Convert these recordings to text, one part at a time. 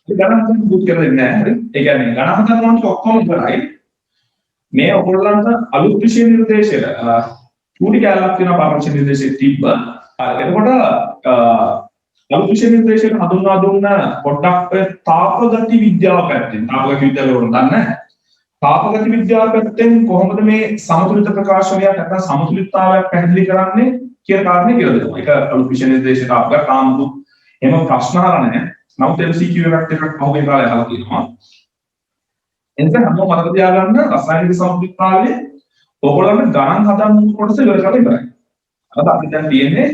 ගණන් හදන්න පුත් කියලා දෙන්නේ නැහැ. හරි. ඒ කියන්නේ ගණන් හදන්න ඕනේ ඔක්කොම ඉවරයි. මේ ඔයගොල්ලන්ට අලුත් විෂය නිර්දේශයට චූටි කැලලක් තියෙනවා පාරමිත නිර්දේශයේ තිබ්බ. එතකොට අලුත් විෂය නිර්දේශයට හඳුන්වා දුන්න පොඩ්ඩක් තාපගති විද්‍යාව පැත්තෙන් තාපගති විද්‍යාව වල දන්නේ තාපගති විද්‍යාව පැත්තෙන් කොහොමද මේ සමතුලිත ප්‍රකාශනයක් නැත්නම් සමතුලිතතාවයක් පැහැදිලි කරන්නේ කියන කාරණේ කියලා දෙනවා. ඒක අලුත් විෂය නිර්දේශයට අපගත ආමුදු එහෙම ප්‍රශ්න අහලා නැහැ. නමුත් MCQ එකක් පහුගිය කාලේ අහලා තියෙනවා. එනිසා හැමෝම මතක තියාගන්න රසායනික සමතුලිතතාවයේ ඔයගොල්ලන්ට ගණන් හදන්න කොටස ඉවර කරලා ඉවරයි. අද අපි දැන් තියෙන්නේ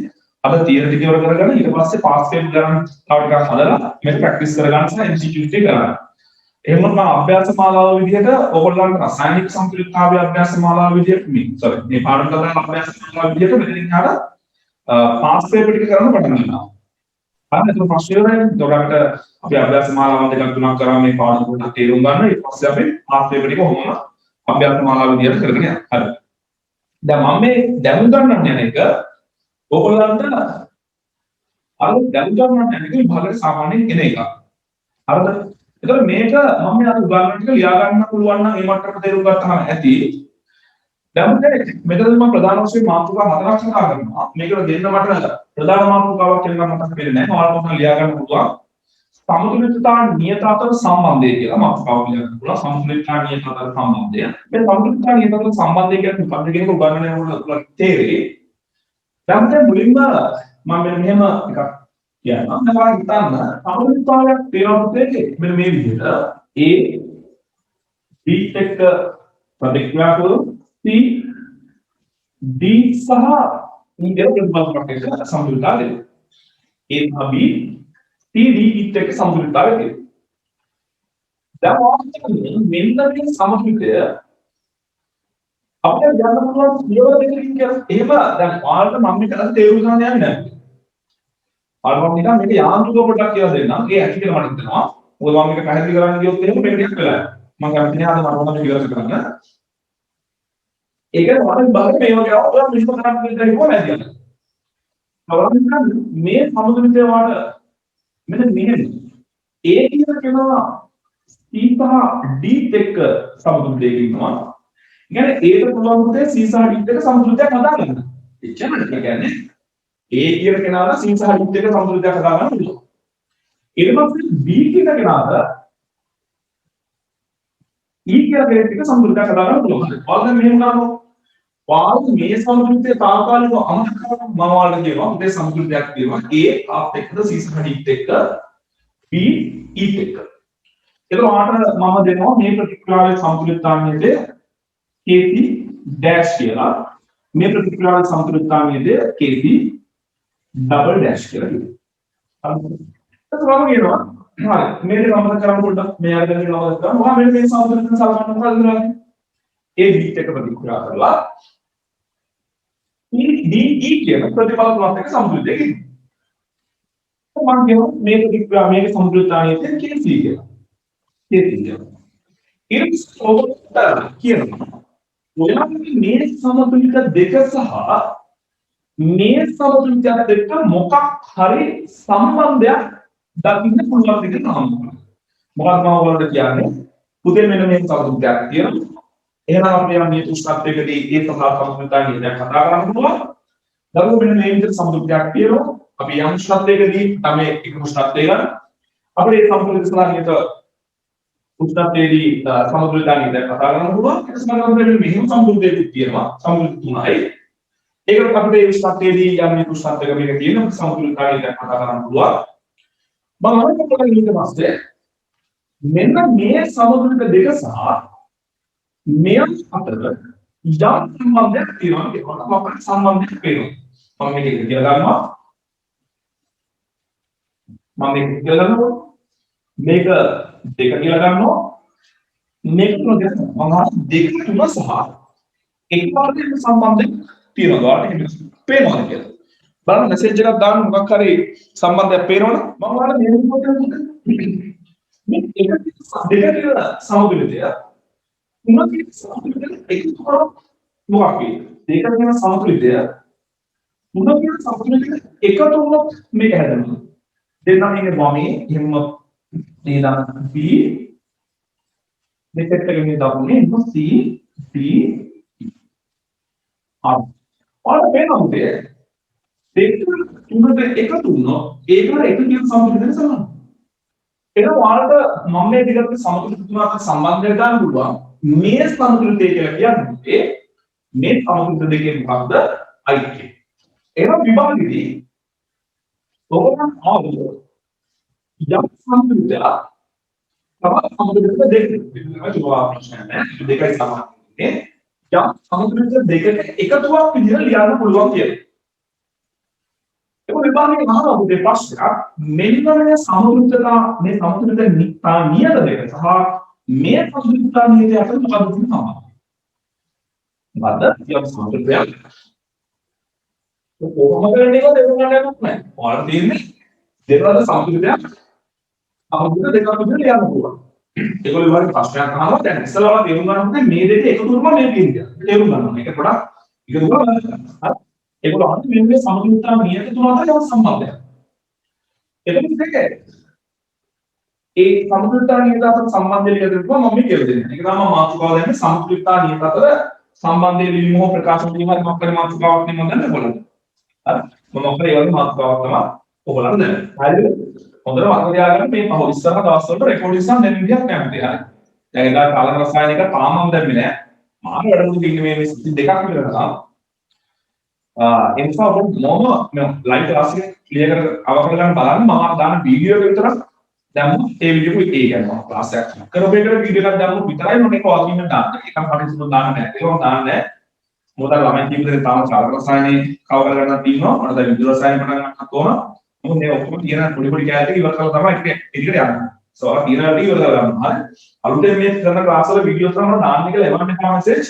අද තියරි ටික ඉවර කරගෙන ඊට පස්සේ පාස් ෆේල් ගණන් තව ටිකක් හදලා මේක ප්‍රැක්ටිස් කරගන්න සහ MCQ ටික කරගන්න. එහෙම මම අභ්‍යාස මාලාව විදිහට ඔයගොල්ලන්ට රසායනික සමතුලිතතාවය අභ්‍යාස මාලාව විදිහට මේ පාඩම් කරන අභ්‍යාස මාලාව විදිහට මෙතනින් අර පාස් ෆේල් ටික කරන්න පටන් ගන්නවා. අන්න ඒක ප්‍රශ්න ඉවරයි. ඒකට අපි අභ්‍යාස මාලාවන් දෙකක් තුනක් කරා මේ පාඩම පොඩ්ඩක් තේරුම් ගන්න. ඊට පස්සේ අපි පාස් ෆේල් ටික කොහොමද අභ්‍යාස මාලාව විදිහට කරගෙන යනවා. හරි. දැන් මම මේ දැනුම් ගන්න යන එක ඔයගොල්ලන්ට අර දැනුම් ගන්න යන එක විභාගයේ සාමාන්‍යයෙන් එන එකක්. හරිද? ඒතකොට මේක මම මේ අර උදාහරණ ටික ලියා ගන්න පුළුවන් නම් මේ මට්ටමට තේරුම් ගත්තාම ඇති. දැන් මෙතන මම ප්‍රධාන වශයෙන් මාතෘකා හතරක් කතා කරනවා. මේකට දෙන්න මට ප්‍රධාන මාතෘකාවක් කියලා මතක වෙන්නේ නැහැ. ඔයාලට මම ලියා ගන්න පුළුවන්. සමතුලිතතා නියත අතර සම්බන්ධය කියලා මාතෘකාවක් ලියා ගන්න පුළුවන්. සමතුලිතතා නියත අතර සම්බන්ධය. මේ සමතුලිතතා නියත අතර සම්බන්ධය කියන්නේ මොකක්ද කියන එක උගන්වන්න යනකොට තේරෙයි. දැන් මුලින්ම මම මෙහෙම එකක් කියනවා. නෑ හිතන්න සමතුලිතතාවයක් තියෙනකොට මෙන්න මේ විදිහට A B එක්ක ප්‍රතික්‍රියා කරනවා C D සහ E දෙක ප්‍රතිපලකට සමතුලිතතාවය දෙනවා. A B C D E එක්ක සමතුලිතතාවය දෙනවා. දැන් වාස්තවයෙන් මෙන්න මේ සමතුලිතය අපිට ගන්න පුළුවන් පියවර දෙකකින් කියලා. එහෙම දැන් ඔයාලට මම මේක තේරුම් ගන්න යන්නේ නැහැ. ඔයාලට නිකන් මේක යාන්ත්‍රික පොඩ්ඩක් කියලා දෙන්නම්. ඒ ඇති කියලා මට හිතෙනවා. මොකද මම මේක පැහැදිලි කරන්න ගියොත් එහෙම මේක ටිකක් වෙලා යනවා. මම කැමති නෑ අද මම මොනවද ඉවර කරන්න. ඒක තමයි බාහිර මේ වගේ ඔයාලා මිශ්‍ර කරන්න දෙන්න ඉක්ම නැති යනවා. අවරන්න මේ සමුද්‍රිතය වල මෙන්න මෙහෙම A කියන කෙනා C සහ D එක්ක සමුද්‍රිතයක ඉන්නවා. කියන්නේ A ට පුළුවන් උදේ C සහ D එක්ක සමුද්‍රිතයක් හදාගන්න. එච්චරයි කියන්නේ A කියන කෙනාට C සහ D එක්ක සමුද්‍රිතයක් හදාගන්න පුළුවන්. ඊට පස්සේ B කියන කෙනාට E කියලා කෙනෙක් එක්ක සමුද්‍රිතයක් හදාගන්න පුළුවන්. ඔයාලා මෙහෙම කරනවා. ඔයාලා මේ සමුද්‍රිතයේ තාවකාලිකව අමතක කරනවා. මම ඔයාලට කියනවා උදේ සමුද්‍රිතයක් තියෙනවා. A ආත් එක්කද C සහ D එක්ක B E එක්ක. ඒක ඔයාලට මම දෙනවා මේ ප්‍රතික්‍රියාවේ සමතුලිතතාවයේද KC dash කියලා. මේ ප්‍රතික්‍රියාවේ සමතුලිතතාවයේද KC double dash කියලා කියනවා. හරිද? ඒක වගේ කියනවා. හරි මේක අමතක කරන්න පොඩ්ඩක් මේ අරගෙන නවත්ත ගන්න. මොකද මේ සමතුලිත සලකන්න මොකද කරන්නේ? A B එක ප්‍රතික්‍රියා කරලා E D E කියන ප්‍රතිඵල තුනත් එක්ක සමතුලිතයි කියනවා. මම කියනවා මේ ප්‍රතික්‍රියා මේක සමතුලිතතාවයේද KC කියලා. KC කියනවා. ඊට පස්සේ කියනවා ඔයාලගේ මේ සමතුලිත දෙක සහ මේ සමතුලිතයත් එක්ක මොකක් හරි සම්බන්ධයක් දකින්න පුළුවන් දෙයක් තමයි. මොකක්ද මම ඔයාලට කියන්නේ? පුතේ මෙන්න මේ සමතුලිතයක් තියෙනවා. එහෙනම් අපි යන්නේ උෂ්ණත්වයකදී ඒ සමතුලිතතාවය දැන් කතා කරන්න පුළුවන්. දරුවෝ මෙන්න මේ විදිහට සමතුලිතයක් තියෙනවා. අපි යම් උෂ්ණත්වයකදී තමයි එක උෂ්ණත්වය ගන්න. අපිට මේ සමතුලිතතාවයට උෂ්ණත්වයේදී සමතුලිතතාවය දැන් කතා කරන්න පුළුවන්. ඒක සමග මෙහෙම සමතුලිතයක් තියෙනවා. සමතුලිත තුනයි. ඒකට අපිට මේ උෂ්ණත්වයේදී යම් උෂ්ණත්වයක මේක තියෙනවා. සමතුලිතතාවය දැන් කතා කරන්න පුළුවන්. මම අරකට ඊට පස්සේ මෙන්න මේ සමතුලිත දෙක සහ මේ අතර යම් සම්බන්ධයක් තියෙනවා කියනවා. මම අපිට සම්බන්ධයක් පේනවා. මම මේක කියලා ගන්නවා. මම මේක කියලා ගන්නවා. මේක දෙක කියලා ගන්නවා. මේක තුන ගන්නවා. මම දෙක තුන සහ එකපාරටම සම්බන්ධයක් තියෙනවා. ඔයාලට පේනවද කියලා. බලන්න මෙසේජ් එකක් දාන්න මොකක් හරි සම්බන්ධයක් පේනවනේ මම ඔයාලට මේ විදිහට මේ එක දෙක කියලා සමතුලිතය තුනක සමතුලිතය එකතු කරලා මොකක් වෙයි දෙක කියන සමතුලිතය තුන කියන සමතුලිතය එකතු වුණොත් මේක හැදෙනවා දෙන්නා ඉන්නේ වමේ එහෙම ඊළඟ B දෙකකට ගෙනියන දකුණේ ඉන්න C D R ඔයාලට පේනවද දෙක තුනට එකතු වුණොත් ඒකට එක කියන සමතුලිතය සමානයි. එහෙනම් ඔයාලට මම මේ විදිහට සමතුලිත තුන අතර සම්බන්ධය ගන්න පුළුවන්. මේ සමතුලිතය කියලා කියන්නේ මේ සමතුලිත දෙකේ මොකක්ද අයිතිය. එහෙනම් විභාගෙදී ඔබට ආවොත් යම් සමතුලිතයක් තවත් සමතුලිත දෙකක් තියෙනවා. ප්‍රශ්න නැහැ. දෙකයි සමානයි. යම් සමතුලිත දෙකක එකතුවක් විදිහට ලියන්න පුළුවන් කියලා. ඒක විභාගයේ අහන ඔබේ ප්‍රශ්නයක් මෙන්න මේ සමතුලිතතා මේ සමතුලිතතා නියත දෙක සහ මේ සමතුලිතතා නියත අතර මොකක්ද තියෙන්නේ? මොකද්ද? යම් සමතුලිතයක් කොහොමද වෙන්නේ කියලා දෙන්න ගන්නවත් නැහැ. ඔයාලට තියෙන්නේ දෙකවල සමතුලිතයක් සමතුලිත දෙකක් විදිහට ලියන්න පුළුවන්. ඒගොල්ලෝ විභාගයේ ප්‍රශ්නයක් අහනවා දැන් ඉස්සෙල්ලා තේරුම් ගන්න ඕනේ මේ දෙකේ එකතු වුණා මේ කියන්නේ. තේරුම් ගන්න ඕනේ. ඒක ගොඩක් ඉගෙන ගන්න. හරි. ඒගොල්ලෝ අහන්නේ මේ සමතුලිතතාව නියත තුන අතර යම් සම්බන්ධයක්. එතකොට දෙකේ ඒ සමතුලිතතාව නියත අතර සම්බන්ධය ලියලා මම මේ කියලා දෙන්නේ. ඒක තමයි මාතෘකාව දෙන්නේ සමතුලිතතාව නියත අතර සම්බන්ධය ලියීම ප්‍රකාශ කිරීමයි මම කරේ මාතෘකාවක් නෙමෙයි මම දැන් බලන්න. හරි. මම ඔක්කොම ඒ වගේ මාතෘකාවක් තමයි ඔයගොල්ලන්ට දෙන්නේ. හරිද? හොඳට මතක තියාගන්න මේ පහ ඉස්සරහ දවස්වල රෙකෝඩ් ඉස්සන් දෙන්න විදියක් නැමති. හරි. දැන් ඒලා කාලක රසායන එක තාම මම දැම්මේ නෑ. මාන වැඩමුළු දින්නේ මේ දෙකක් විතර තමයි. එනිසා ඔබ මොම ලයිව් ක්ලාස් එක ක්ලියර් කර අවබෝධ කරගන්න බලන්න මම දාන වීඩියෝ එක විතරක් දැම්මු ඒ වීඩියෝ එක ඒ කියන්නේ මම ක්ලාස් එකක් කරපේකට වීඩියෝ එකක් දැම්මු විතරයි මොනේ කෝකින් දාන්න එකක් හරියට දාන්න නැහැ ඒක මම දාන්නේ නැහැ මොකද ළමයි කීප දෙනෙක් තාම සාධක රසායනේ කවර් කරගන්න තියෙනවා මම දැන් විදුලි රසායන පටන් ගන්නත් ඕන මොකද මේ ඔක්කොම තියෙන පොඩි පොඩි කැලේ ටික ඉවර කරලා තමයි එළියට යන්නේ සෝ තියෙන ටික ඉවර කරගන්න හරි අලුතෙන් මේ කරන ක්ලාස් වල වීඩියෝ තමයි දාන්න කියලා එවන්න එක මෙසේජ්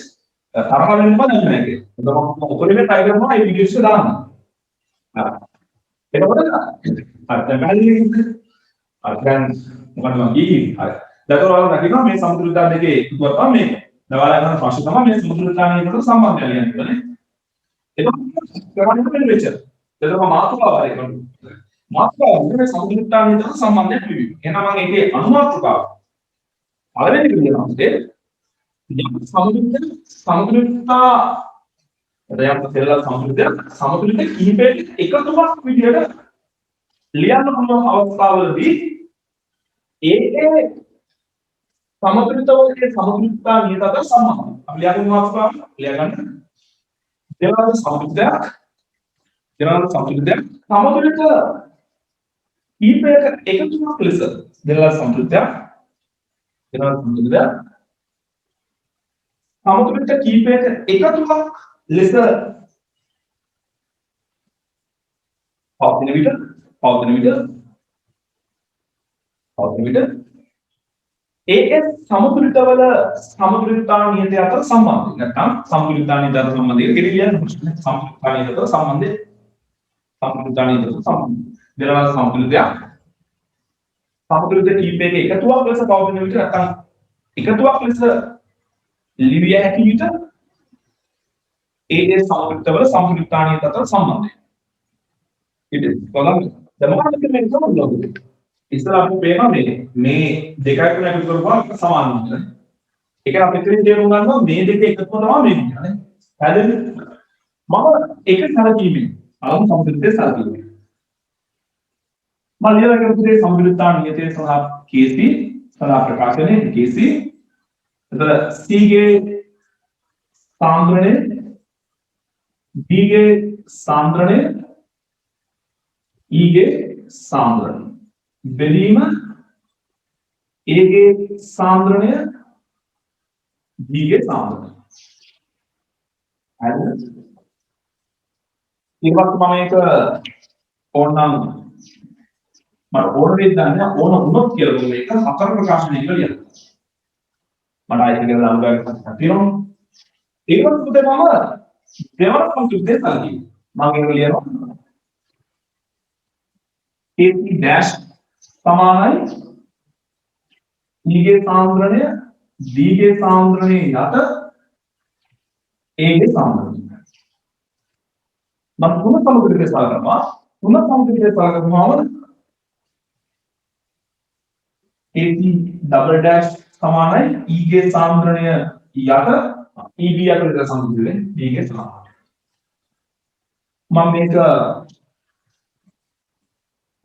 තරහ වෙන්න බෑ නේද? මම ඔකලෙම try කරනවා මේ වීඩියෝස් එක දාන්න. හරි. එතකොට හරි දැන් පැහැදිලි නේද? හරි දැන් මොකද මම කියන්නේ? හරි. දැන් ඔයාලා දකිනවා මේ සමතුලිතතාව දෙකේ එකතුවක් තමයි මේක. දැන් ඔයාලා කරන ප්‍රශ්න තමයි මේ සමතුලිතතාවයකට සම්බන්ධය ලියන්නේ. එතකොට කරන්නේ මෙන්න මෙච්චර. එතකොට මාතෘකාව හරි කරනවා. මාතෘකාව මේ සමතුලිතතාවයට සම්බන්ධයක් ලියවි. එහෙනම් මම ඒකේ අනුමාත්‍රකාව පළවෙනි විදිහට සමතුලිතතා රයන්ත සෙල්ලා සමතුලිත කිහිපයක එකතුවක් විදිහට ලියන්න පුළුවන් අවස්ථාවලදී ඒකේ සමතුලිතවලේ සමතුලිතතා නියත අතර සම්බන්ධයි. අපි ලියගන්න මාතෘකාව ලියගන්න. දෙවන සමතුලිත සමතුලිත කිහිපයක එකතුවක් ලෙස දෙවන සමතුලිත සමතුලිත කීපයක එකතුවක් ලෙස පවතින විට ඒ සමතුලිතවල සමතුලිතතා නියතය අතර සම්බන්ධය නැත්නම් සමතුලිතතා නියතය අතර සම්බන්ධය කියලා කියන්නේ සමතුලිතතා නියතය අතර සම්බන්ධය දෙනවා සමතුලිත කීපයක එකතුවක් ලෙස පවතින විට නැත්නම් එකතුවක් ලෙස ලිවිය හැකි විට ඒ සමතුලිතවල සමතුලිතතා නියතය අතර සම්බන්ධය. ඊට බලන්න දැන් මොකක්ද මේ සමතුලිතය? ඉස්සර අපි පේනවා මේ දෙකයි තුන එකතු කරපුවා සමාන වෙනවා. ඒක අපිට තේරුම් ගන්නවා මේ දෙක එකතුව තමයි මේ කියන්නේ. හරිද? මම ඒක සරකීමේ අලුත් සමතුලිතය සරකීමේ. මම ලියලා කරපු සමතුලිතතා නියතය සහ KC සහ ප්‍රකාශනයේ KC එතන C ගේ සාන්ද්‍රණය D ගේ සාන්ද්‍රණය E ගේ සාන්ද්‍රණය බෙදීම A ගේ සාන්ද්‍රණය D ගේ සාන්ද්‍රණය හරිද ඊට පස්සේ මම ඒක ඕනනම් මට ඕන වෙද්දී දන්නේ ඕන වුණොත් කියලා දුන්න එක හතර ප්‍රකාශනය කියලා ලියන්න මට ආයෙත් කියලා දාන්න තියෙනවා ඒකත් පුතේ මම දෙවන සමතුලිතය සල්ලි මම ඒක ලියනවා AC dash සමානයි E ගේ සාන්ද්‍රණය D ගේ සාන්ද්‍රණය යට A ගේ සාන්ද්‍රණය මම තුන සමතුලිතය සලකනවා තුන සමතුලිතය සලකනවාම KC डबल डैश समान है E के सांद्रणीय යට EB යට විතර සම්බන්ධ D के समान මම මේක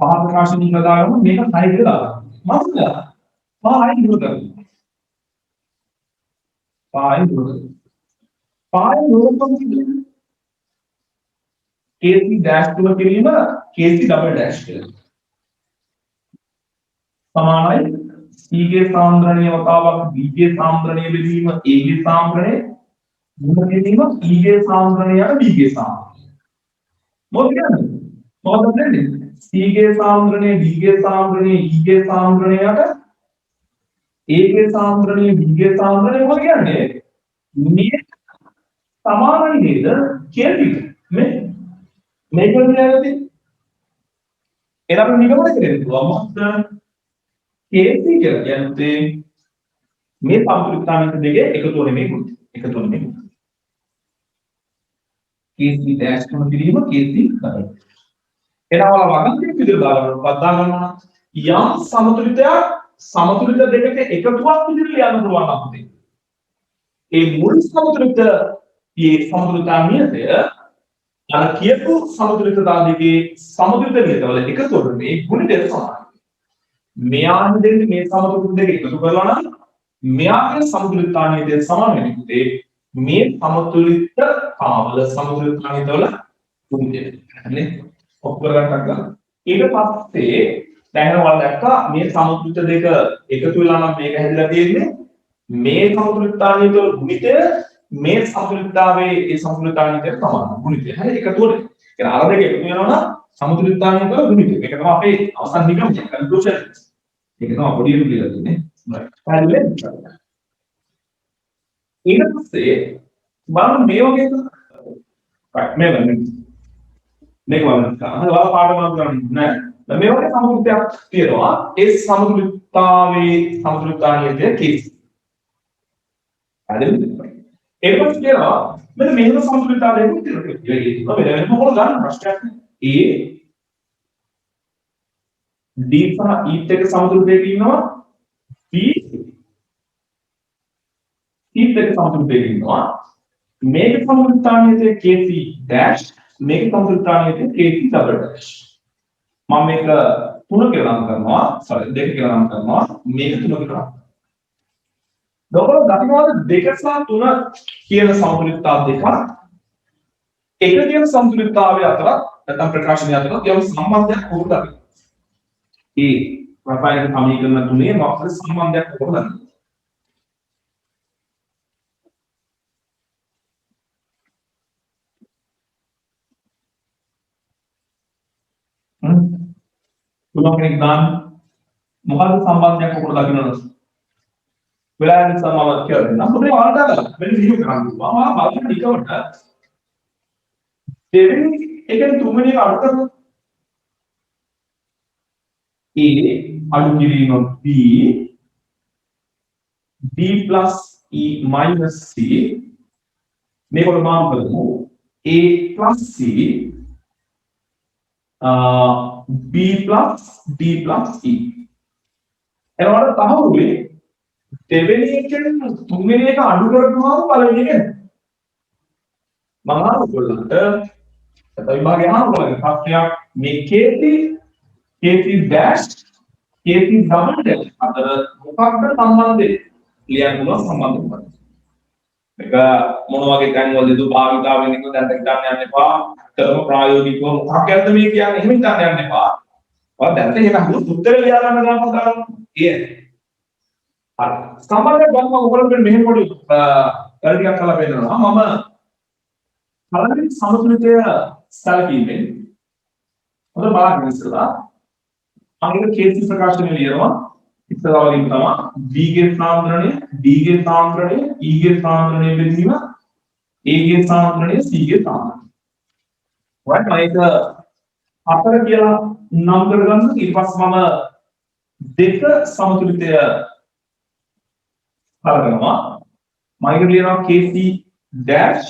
පහ ප්‍රකාශනීය දාගමු මේක 6 කියලා දාගමු මම පහයි දුර කරනවා පහයි දුර කරනවා KC डैश තුන කිරීම KC डबल डैश කියලා සමානයි C के सांद्रणीय වතාවක් B के सांद्रणीय බෙදීම A के सांद्रणीय गुण කිරීම E के सांद्रणीय යට B के सांद्रणीय මොකද කියන්නේ මොකද කියන්නේ C के सांद्रणीय D के सांद्रणीय E के सांद्रणीय යට A के सांद्रणीय B के सांद्रणीय මොකද කියන්නේ මේ සමානයි නේද KC මේක කියන්නේ එනම් නිගමනය කරන්න පුළුවන් මොකද KC කියලා කියන්නේ මේ සමතුලිතතාවයන් දෙකේ එකතුව නෙමෙයි එකතුව නෙමෙයි KC ඩෑෂ් කරන කිරීම KC කරයි එනවා වගන්තික විදිහට දාගන්න පදා ගන්නවා යම් සමතුලිතයක් සමතුලිත දෙකක එකතුවක් විදිහට ලියන්න පුළුවන් අපිට ඒ මුල් සමතුලිතතාවයේදී අර කියපු සමතුලිතතාව දෙකේ සමතුලිත නියතවල එකතුව මේ ගුණිතය සමානයි. මෙයාන් දෙන්නේ මේ සමතුලිත දෙක එකතු කරලා නම් මෙයාගේ සමතුලිතතාව නියතය සමාන වෙන්නේ. මේ සමතුලිතතාවල සමතුලිතතාව නියතවල ගුණිතය. හරිනේ? ඔප්පු කරගන්නත් ගන්න. ඊට පස්සේ දැන් ඔයාලා දැක්කා මේ සමතුලිත දෙක එකතු වෙලා නම් මේක හැදිලා තියෙන්නේ මේ සමතුලිතතාව නියතවල ගුණිතය මේ සමතුලිතතාවයේ ඒ සමතුලිතතාවයට සමාන ගුණිතය. හරි එකතුවට. ඒ අර දෙක එකතු වෙනවා නම් සමතුලිතතාවයට ගුණිතය. මේක තමයි අපේ අවසන් නිගමනය කන්ක්ලූෂන්. ඒක තමයි පොඩි එකක් කියලා තියෙන්නේ. හරි. ඊට පස්සේ බලන්න මේ වගේ මේක බලන්න. ඔයාලා පාඩම ගන්න නෑ. මේ වගේ සමතුලිතයක් තියෙනවා. ඒ සමතුලිතතාවයේ කේස්. හරිද? ඒක කියනවා මෙන්න මෙහෙම සමතුලිතතාවයක් තියෙනවා කියලා. ඒක මොකද ගන්න ප්‍රශ්නයක් A D සහ E එක සමතුලිතයක ඉන්නවා B E එක සමතුලිතයක ඉන්නවා මේක සමතුලිතතාවයේ KC dash මේක සමතුලිතතාවයේ KC double dash මම මේක 3 කියලා නම් කරනවා sorry 2 කියලා නම් කරනවා මේක 3 කියලා දොරවල් දකින්නවාද 2 සහ 3 කියන සමතුලිතතාව දෙක එක කියන සමතුලිතතාවය අතර නැත්නම් ප්‍රකාශනය අතර යම් සම්බන්ධයක් කොහොමද අපි ඒ රසායනික සමීකරණ තුනේ මොකක්ද සම්බන්ධයක් කොහොමද තුනක් කෙනෙක් දාන්න මොකක්ද සම්බන්ධයක් කොහොමද දකින්නවද වෙලාවෙන් සමාවත් කියලා දෙන්න. අපේ වලට මෙන්න මෙහෙම කරන්නේ. මම බලන්න ටිකවට දෙවෙනි එකෙන් තුන්වෙනි එක අඩු කරනවා. A අඩු කිරීම B B plus E minus C මේකට මාම් කරමු A plus C B plus D plus E එනකොට තහවුරුනේ දෙවෙනි එකෙන් තුන්වෙනි එක අඩු කරපුවාම පළවෙනි එක මම අහුවෙලන්ට විභාගය අහුවෙලන්ට ප්‍රශ්නයක් මේ KC dash KC double dash අතර මොකක්ද සම්බන්ධය ලියන්න පුළුවන් සම්බන්ධය මොකක්ද මේක මොන වගේ තැන් වලද භාවිතා වෙන්නේ කියලා දැන් හිතන්න යන්න එපා අතරම ප්‍රායෝගිකව මොකක්ද මේ කියන්නේ එහෙම හිතන්න යන්න එපා ඔයා දැන් ඒක අහුවොත් උත්තර ලියා ගන්න ගමන් හරි සමහරවිට ගන්න ඔයගොල්ලෝ මෙහෙම පොඩි වැඩියක් කරලා පෙන්නනවා මම පළවෙනි සමතුලිතය සැලකීමෙන් හොඳ බලන්න ඉස්සලා මම ඒක KC ප්‍රකාශනය ලියනවා ඉස්සලා වලින් තමයි B ගේ සාන්ද්‍රණය D ගේ සාන්ද්‍රණය E ගේ සාන්ද්‍රණය බෙදීම A ගේ සාන්ද්‍රණය C ගේ සාන්ද්‍රණය right මේක අතර කියලා නම් කරගන්න ඊට පස්සේ මම දෙක සමතුලිතය කරනවා මම ලියනවා KC dash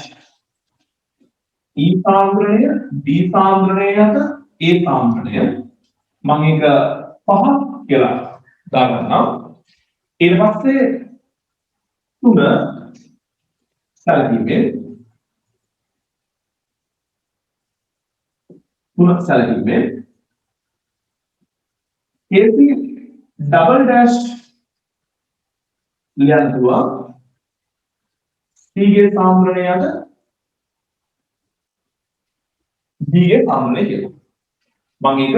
E සාන්ද්‍රණය D සාන්ද්‍රණයට A සාන්ද්‍රණය මම ඒක පහක් කියලා දාගන්නවා. ඊට පස්සේ 3 සැලකීමෙන් 3 සැලකීමෙන් KC double dash ලියන්න පුළුවන් C ගේ සාන්ද්‍රණයට D ගේ සාන්ද්‍රණය කියලා. මම ඒක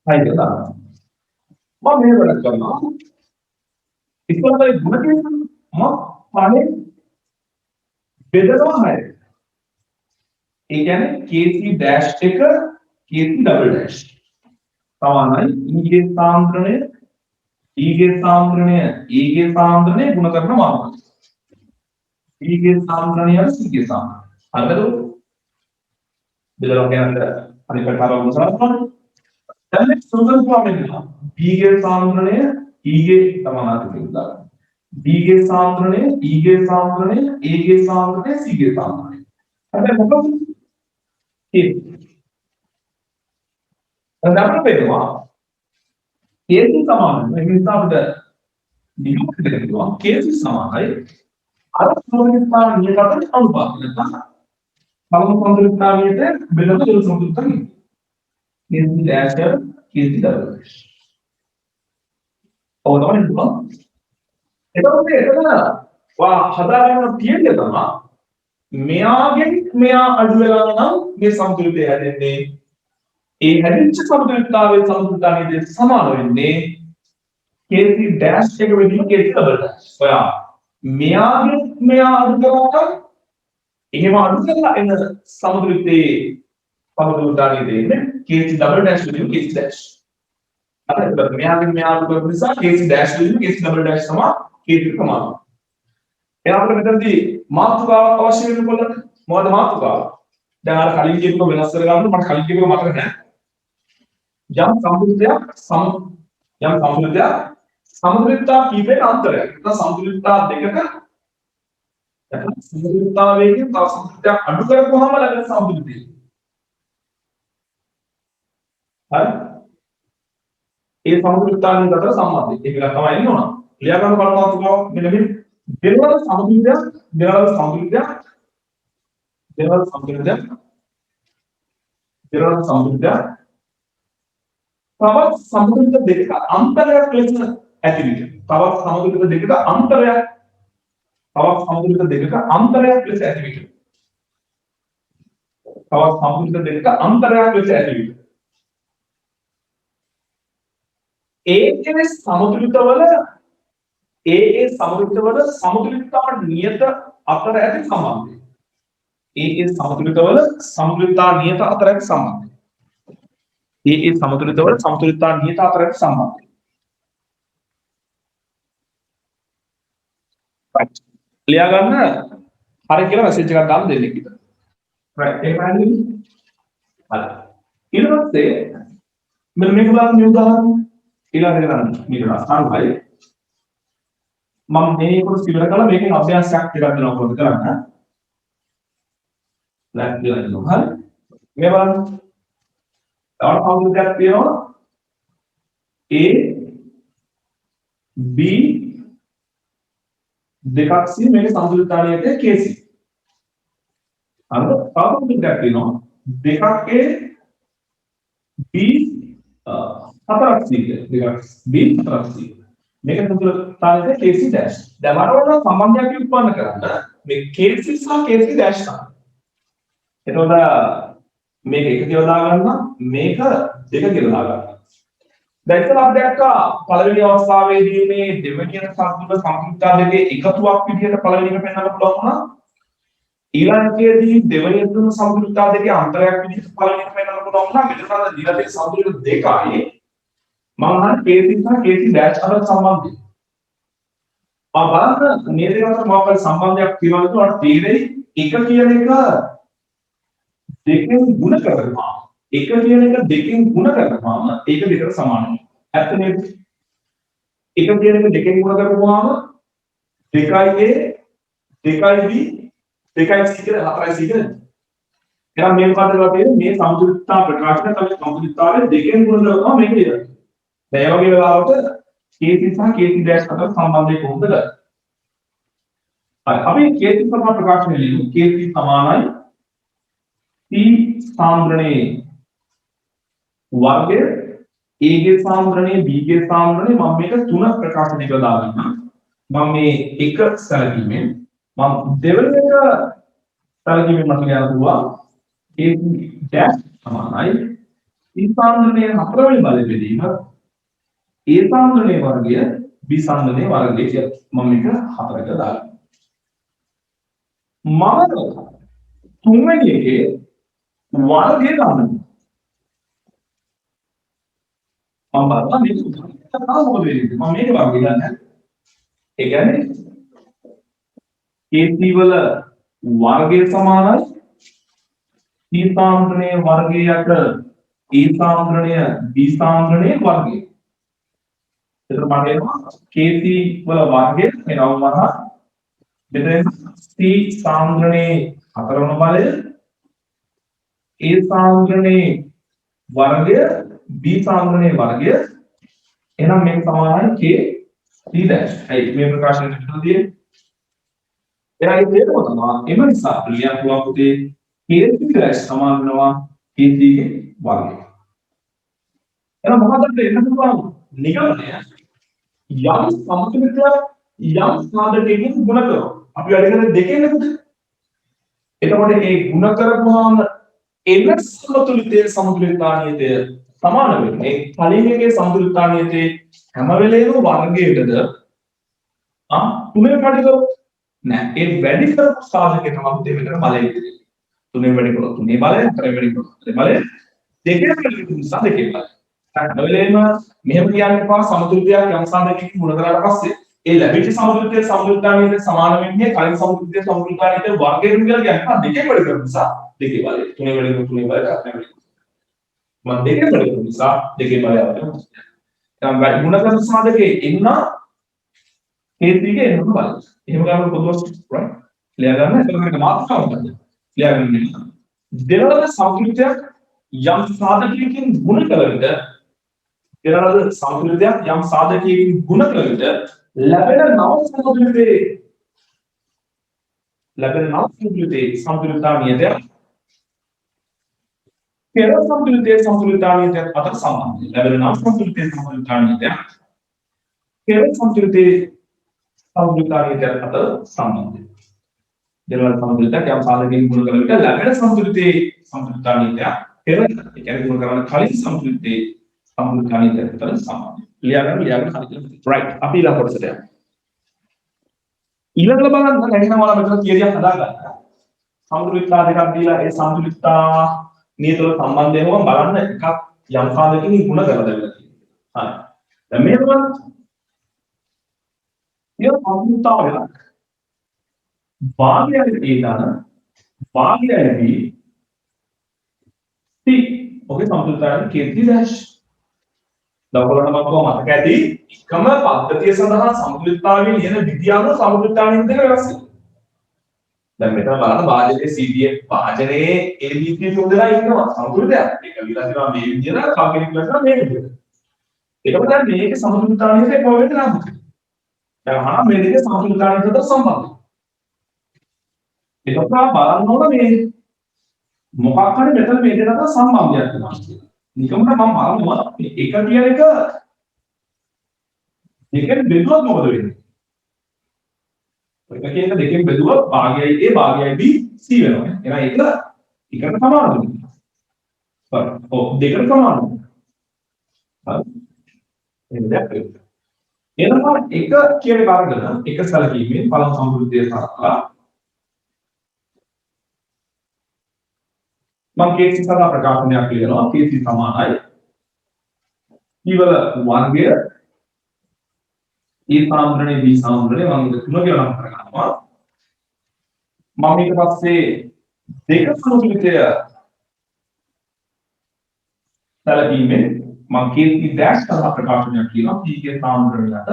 හයිද දානවා. මම මේ වැඩ කරනවා. ඉස්සරහට ගුණ කියනවා. මම පහේ බෙදනවා 6. ඒ කියන්නේ KC dash එක KC double dash සමානයි E ගේ සාන්ද්‍රණය E ගේ සාන්ද්‍රණය E ගේ සාන්ද්‍රණය ගුණ කරන මානවයි. E ගේ සාන්ද්‍රණය C ගේ සාන්ද්‍රණය. හරිද? බෙදලා කියන්නේ අනිත් පැත්තට මොනවද? දැන් මේ සුදුසු ප්‍රමේයය B ගේ සාන්ද්‍රණය E ගේ සමානාර්ථකයෙන් දාගන්න. B ගේ සාන්ද්‍රණය E ගේ සාන්ද්‍රණය A ගේ සාන්ද්‍රණය C ගේ සාන්ද්‍රණය. හරිද? මොකද? දැන් අපිට පේනවා KC සමානයි. මේ නිසා අපිට නියම දෙන්නවා KC සමානයි අර සමතුලිතතාව නියතට අනුපාතය. නැත්නම් සමතුලිතතාවයට බෙදලා දුර සමතුලිතතාවය. KC dash KC double dash. ඔව් තමයි නේද? එතකොට එතන වා හදාගන්න තියෙන්නේ තමයි මෙයාගෙන් මෙයා අඩු වෙලා නම් මේ සමතුලිතය හැදෙන්නේ ඒ හැදිච්ච සමතුලිතතාවයේ සමතුලිතතාවයේ සමාන වෙන්නේ KC dash එක වෙනුවෙන් KC double dash. ඔයා මෙයාගෙන් මෙයා අඩු කරලා එහෙම අඩු කරලා එන සමතුලිතයේ සමතුලිතතාවයේ දෙන්නේ KC double dash වෙනුවෙන් KC dash. අපිට මෙයාගෙන් මෙයා අඩු කරපු නිසා KC dash වෙනුවෙන් KC double dash තමයි KC සමානයි. එයාට මෙතනදී මාතෘකාවක් අවශ්‍ය වෙන කොල්ලට මොකද මාතෘකාව? දැන් අර කලින් කියපුව වෙනස් කරගන්න මට කලින් කියපුව මතක නැහැ. යම් සමතුලිතතා කීපයක අන්තරයක්. නැත්නම් සමතුලිතතා දෙකක සමතුලිතතාවයකින් තව සමතුලිතයක් අඩු කරපුවාම ලැබෙන සමතුලිතය. හරි? ඒ සමතුලිතතාවයෙන් අතර සම්බන්ධය. ඒක තමයි එන්න ඕන. ලියා ගන්න බලන මාතෘකාව මෙන්න මේ දෙවන සමතුලිතය දෙවන සමතුලිතය තවත් සමතුලිත දෙකක අන්තරයක් ලෙස ඇති විට තවත් සමතුලිත දෙකක අන්තරයක් ලෙස ඇති විට ඒ සමතුලිතවල සමතුලිතතාව නියත අතර ඇති සම්බන්ධය. ඒ සමතුලිතවල සමතුලිතතා නියත අතර ඇති සම්බන්ධය. සමතුලිතවල සමතුලිතතා නියත අතර ඇති සම්බන්ධය. right. ලියා ගන්න හරි කියලා මැසේජ් එකක් දාන්න දෙන්න කිව්වා. right. ඒක හරියි. හරි. ඊට පස්සේ මෙන්න මේක බලන්න මේ උදාහරණ ඊළඟට ගන්න මේක අසාරුයි. මම මේක ඉවර කළා මේකෙන් අභ්‍යාසයක් ටිකක් දෙනවා කොහොමද කරන්න. ලැබ් දෙනවා. හරි. මේ බලන්න. තව කවුරුදක් තියෙනවා? A B දෙකක් C මේක සමතුලිතතාවයට KC. හරිද? තව කවුරුදක් තියෙනවා? දෙකක් A B හතරක් C දෙකක් B හතරක් C. මේක සමතුලිතතාවයට KC dash. දැන් මට ඕන සම්බන්ධයක් උත්පන්න කරන්න මේ KC සහ KC dash තමයි. එතකොට මේක එක කියලා දාගන්න මේක දෙක කියලා දාගන්න. දැන් ඉතින් අපි දැක්කා පළවෙනි අවස්ථාවේදී මේ දෙවෙනි සමතුලිතතා දෙකේ එකතුවක් විදිහට පළවෙනි එක පෙන්වන්න පුළුවන් වුණා. ඊළඟකේදී දෙවෙනි තුන සමතුලිතතා දෙකේ අන්තරයක් විදිහට පළවෙනි එක පෙන්වන්න පුළුවන් වුණා. මෙතන දිලපේ සමතුලිත දෙකයි මම අහන්නේ KC සහ KC dash අතර සම්බන්ධය. බලන්න මේ දෙක අතර මොකක්ද සම්බන්ධයක් තියෙනවද කියලා තේරෙයි. එක කියන එක දෙකෙන් ගුණ කරනවා. එක කියන එක දෙකෙන් ගුණ කරනවාම ඒක දෙකට සමානයි. ඇත්ත නේද? එක කියන එක දෙකෙන් ගුණ කරපුවාම 2A 2B 2C කියලා 4C කියලා. එහෙනම් මේ මොකද කරලා තියෙන්නේ මේ සමතුලිතතා ප්‍රකාශන තමයි සමතුලිතතාවය දෙකෙන් ගුණ කරනවා මේක ඉතින්. දැන් ඒ වගේ වෙලාවට KC සහ KC dash අතර සම්බන්ධය කොහොමද ගන්නේ? හරි අපි KC සහ ප්‍රකාශනය ලියමු. KC සමානයි C සාන්ද්‍රණයේ වර්ගය A ගේ සාන්ද්‍රණය B ගේ සාන්ද්‍රණය මම මේක තුන ප්‍රකාශනය කරලා දාගන්නවා. මම මේ එක සැලකීමෙන් මම දෙවෙනි එක සැලකීමෙන් මට කියනවා KC dash සමානයි C සාන්ද්‍රණයේ හතරවෙනි බලය බෙදීම A සාන්ද්‍රණයේ වර්ගය B සාන්ද්‍රණයේ වර්ගය කියලා මම මේක හතරකට දාගන්නවා. මම තුන්වෙනි එකේ වර්ගය ගන්නවා. මම බලනවා මේක මොකද වෙන්නේ? මම මේක වර්ගය ගන්න. ඒ කියන්නේ KC වල වර්ගය සමානයි C සාන්ද්‍රණයේ වර්ගයට A සාන්ද්‍රණය B සාන්ද්‍රණයේ වර්ගය. එතකොට මම එනවා KC වල වර්ගය එනවා මම මෙතන C සාන්ද්‍රණයේ හතරවන බලය A සාන්ද්‍රණයේ වර්ගය B සාන්ද්‍රණයේ වර්ගය එහෙනම් මේක සමානයි K C dash. හරි මේ ප්‍රකාශනය කරද්දී එයාගේ තේරුම තමයි එම නිසා ලියන්න පුළුවන් පුතේ K C dash සමාන වෙනවා K C ගේ වර්ගය. එහෙනම් මොකක්ද එන්න පුළුවන් නිගමනය යම් සමතුලිතයක් යම් සාධකයකින් ගුණ කරනවා. අපි වැඩ කරන්නේ දෙකෙන් පුතේ. එතකොට මේ ගුණ කරපුවාම එන සමතුලිතයේ සමතුලිතානියතය සමාන වෙන්නේ කලින් එකේ සමතුලිතානියතේ හැම වෙලේම වර්ගයටද තුනෙන් වැඩි කරොත් නෑ ඒ වැඩි කරපු සාධකේ තමයි දෙවෙනි බලය ඉදිරියේ. තුනෙන් වැඩි කරොත් තුනේ බලය හතරෙන් වැඩි කරොත් හතරේ බලය දෙකෙන් වැඩි කරොත් නිසා දෙකේ බලය. හැම වෙලේම මෙහෙම කියන්න එපා සමතුලිතයක් යම් සාධකයකින් ගුණ කරාට පස්සේ ඒ ලැබිච්ච සමතුලිතයේ සමතුලිතානියතේ සමාන වෙන්නේ කලින් සමතුලිතයේ සමතුලිතානියතේ වර්ගයෙන් කියලා කියනවා දෙකෙන් වැඩි කරපු නිසා දෙකේ බලය. තුනේ වැඩි කරොත් තුනේ බලය හතරෙන් වැඩි කරොත් මම දෙකෙන් වැඩි කරපු නිසා දෙකේ බලය අපිට දැන් ගුණ කරන සාධකේ එන්න KC ගේ එන්න බලය. එහෙම ගන්න පොදුවස් right ලියා ගන්න එතකොට මාතෘකාව ගන්න. ලියා ගන්න. දෙවන සමතුලිතයක් යම් සාධකයකින් ගුණ කළ විට දෙවන සමතුලිතයක් යම් සාධකයකින් ගුණ කළ විට ලැබෙන නව සමතුලිතයේ සමතුලිතානියතය පෙර සමතුලිතයේ සමතුලිතානියතය අතර සම්බන්ධය. ලැබෙන නව සමතුලිතයේ සමතුලිතානියතය පෙර සමතුලිතයේ සමතුලිතානියතය අතර සම්බන්ධය. දෙවන සමතුලිතයක් යම් සාධකයකින් ගුණ කළ විට ලැබෙන සමතුලිතයේ සමතුලිතානියතය පෙර ඒ කියන්නේ ගුණ කරන කලින් සමතුලිතයේ සමතුලිතානියතය අතර සම්බන්ධය. ලියා ගන්න හරියට right අපි ඊළඟ කොටසට යමු. ඊළඟට බලන්න නැගෙනම වල මෙතන තියරියක් හදාගන්න. සමතුලිතතා දෙකක් දීලා ඒ සමතුලිතතා නියතවල සම්බන්ධය මොකක්ද බලන්න එකක් යම් සාධකකින් ගුණ කරලා දෙන්න තියෙනවා. හරි. දැන් මේක බලන්න. මේ සමතුලිතතාව වෙලා භාගයයි A දාන භාගයයි B C ඔකේ සමතුලිතතාවය KC dash දවලට මම මතක ඇති එකම පද්ධතිය සඳහා සමතුලිතතාවයේ ලියන විදිය අනුව සමතුලිතතාවයෙන් දෙක වෙනස් වෙනවා. දැන් මෙතන බලන්න වාදයේ CDF වාදනයේ ABC තුන්දෙනා ඉන්නවා සමතුලිතයක්. ඒක විලා තියෙනවා මේ විදියට කවගෙනෙක් ලස්සන මේ විදියට. ඒකම දැන් මේකේ සමතුලිතතාවයේ කොහොමද නම්. දැන් අහන මේ දෙකේ සමතුලිතතාවයට සම්බන්ධයි. ඒක බලන්න ඕන මේ මොකක් හරි මෙතන මේ දෙක අතර සම්බන්ධයක් තියෙනවා කියලා. නිකම්ම මම බලනවා මේ එක කියන එක දෙකෙන් බෙදුවොත් මොකද වෙන්නේ? එක කියන එක දෙකෙන් බෙදුවොත් භාගයයි A භාගයයි B C වෙනවා. එහෙනම් ඒක එකට සමාන වෙනවා. හරි. ඔව් දෙකට සමාන වෙනවා. හරි. එහෙනම් දැක්කේ. එහෙනම් එක කියන එක අරගෙන එක සැලකීමෙන් පළමු සමතුලිතය සලකලා මම KC සඳහා ප්‍රකාශනයක් ලියනවා KC සමානයි ඊවල වර්ගය A සාන්ද්‍රණය B සාන්ද්‍රණය මම ඒක තුන කියලා නම් කරගන්නවා මම ඊට පස්සේ දෙක සමතුලිතය සැලකීමෙන් මම KC dash සඳහා ප්‍රකාශනයක් ලියනවා P ගේ සාන්ද්‍රණයට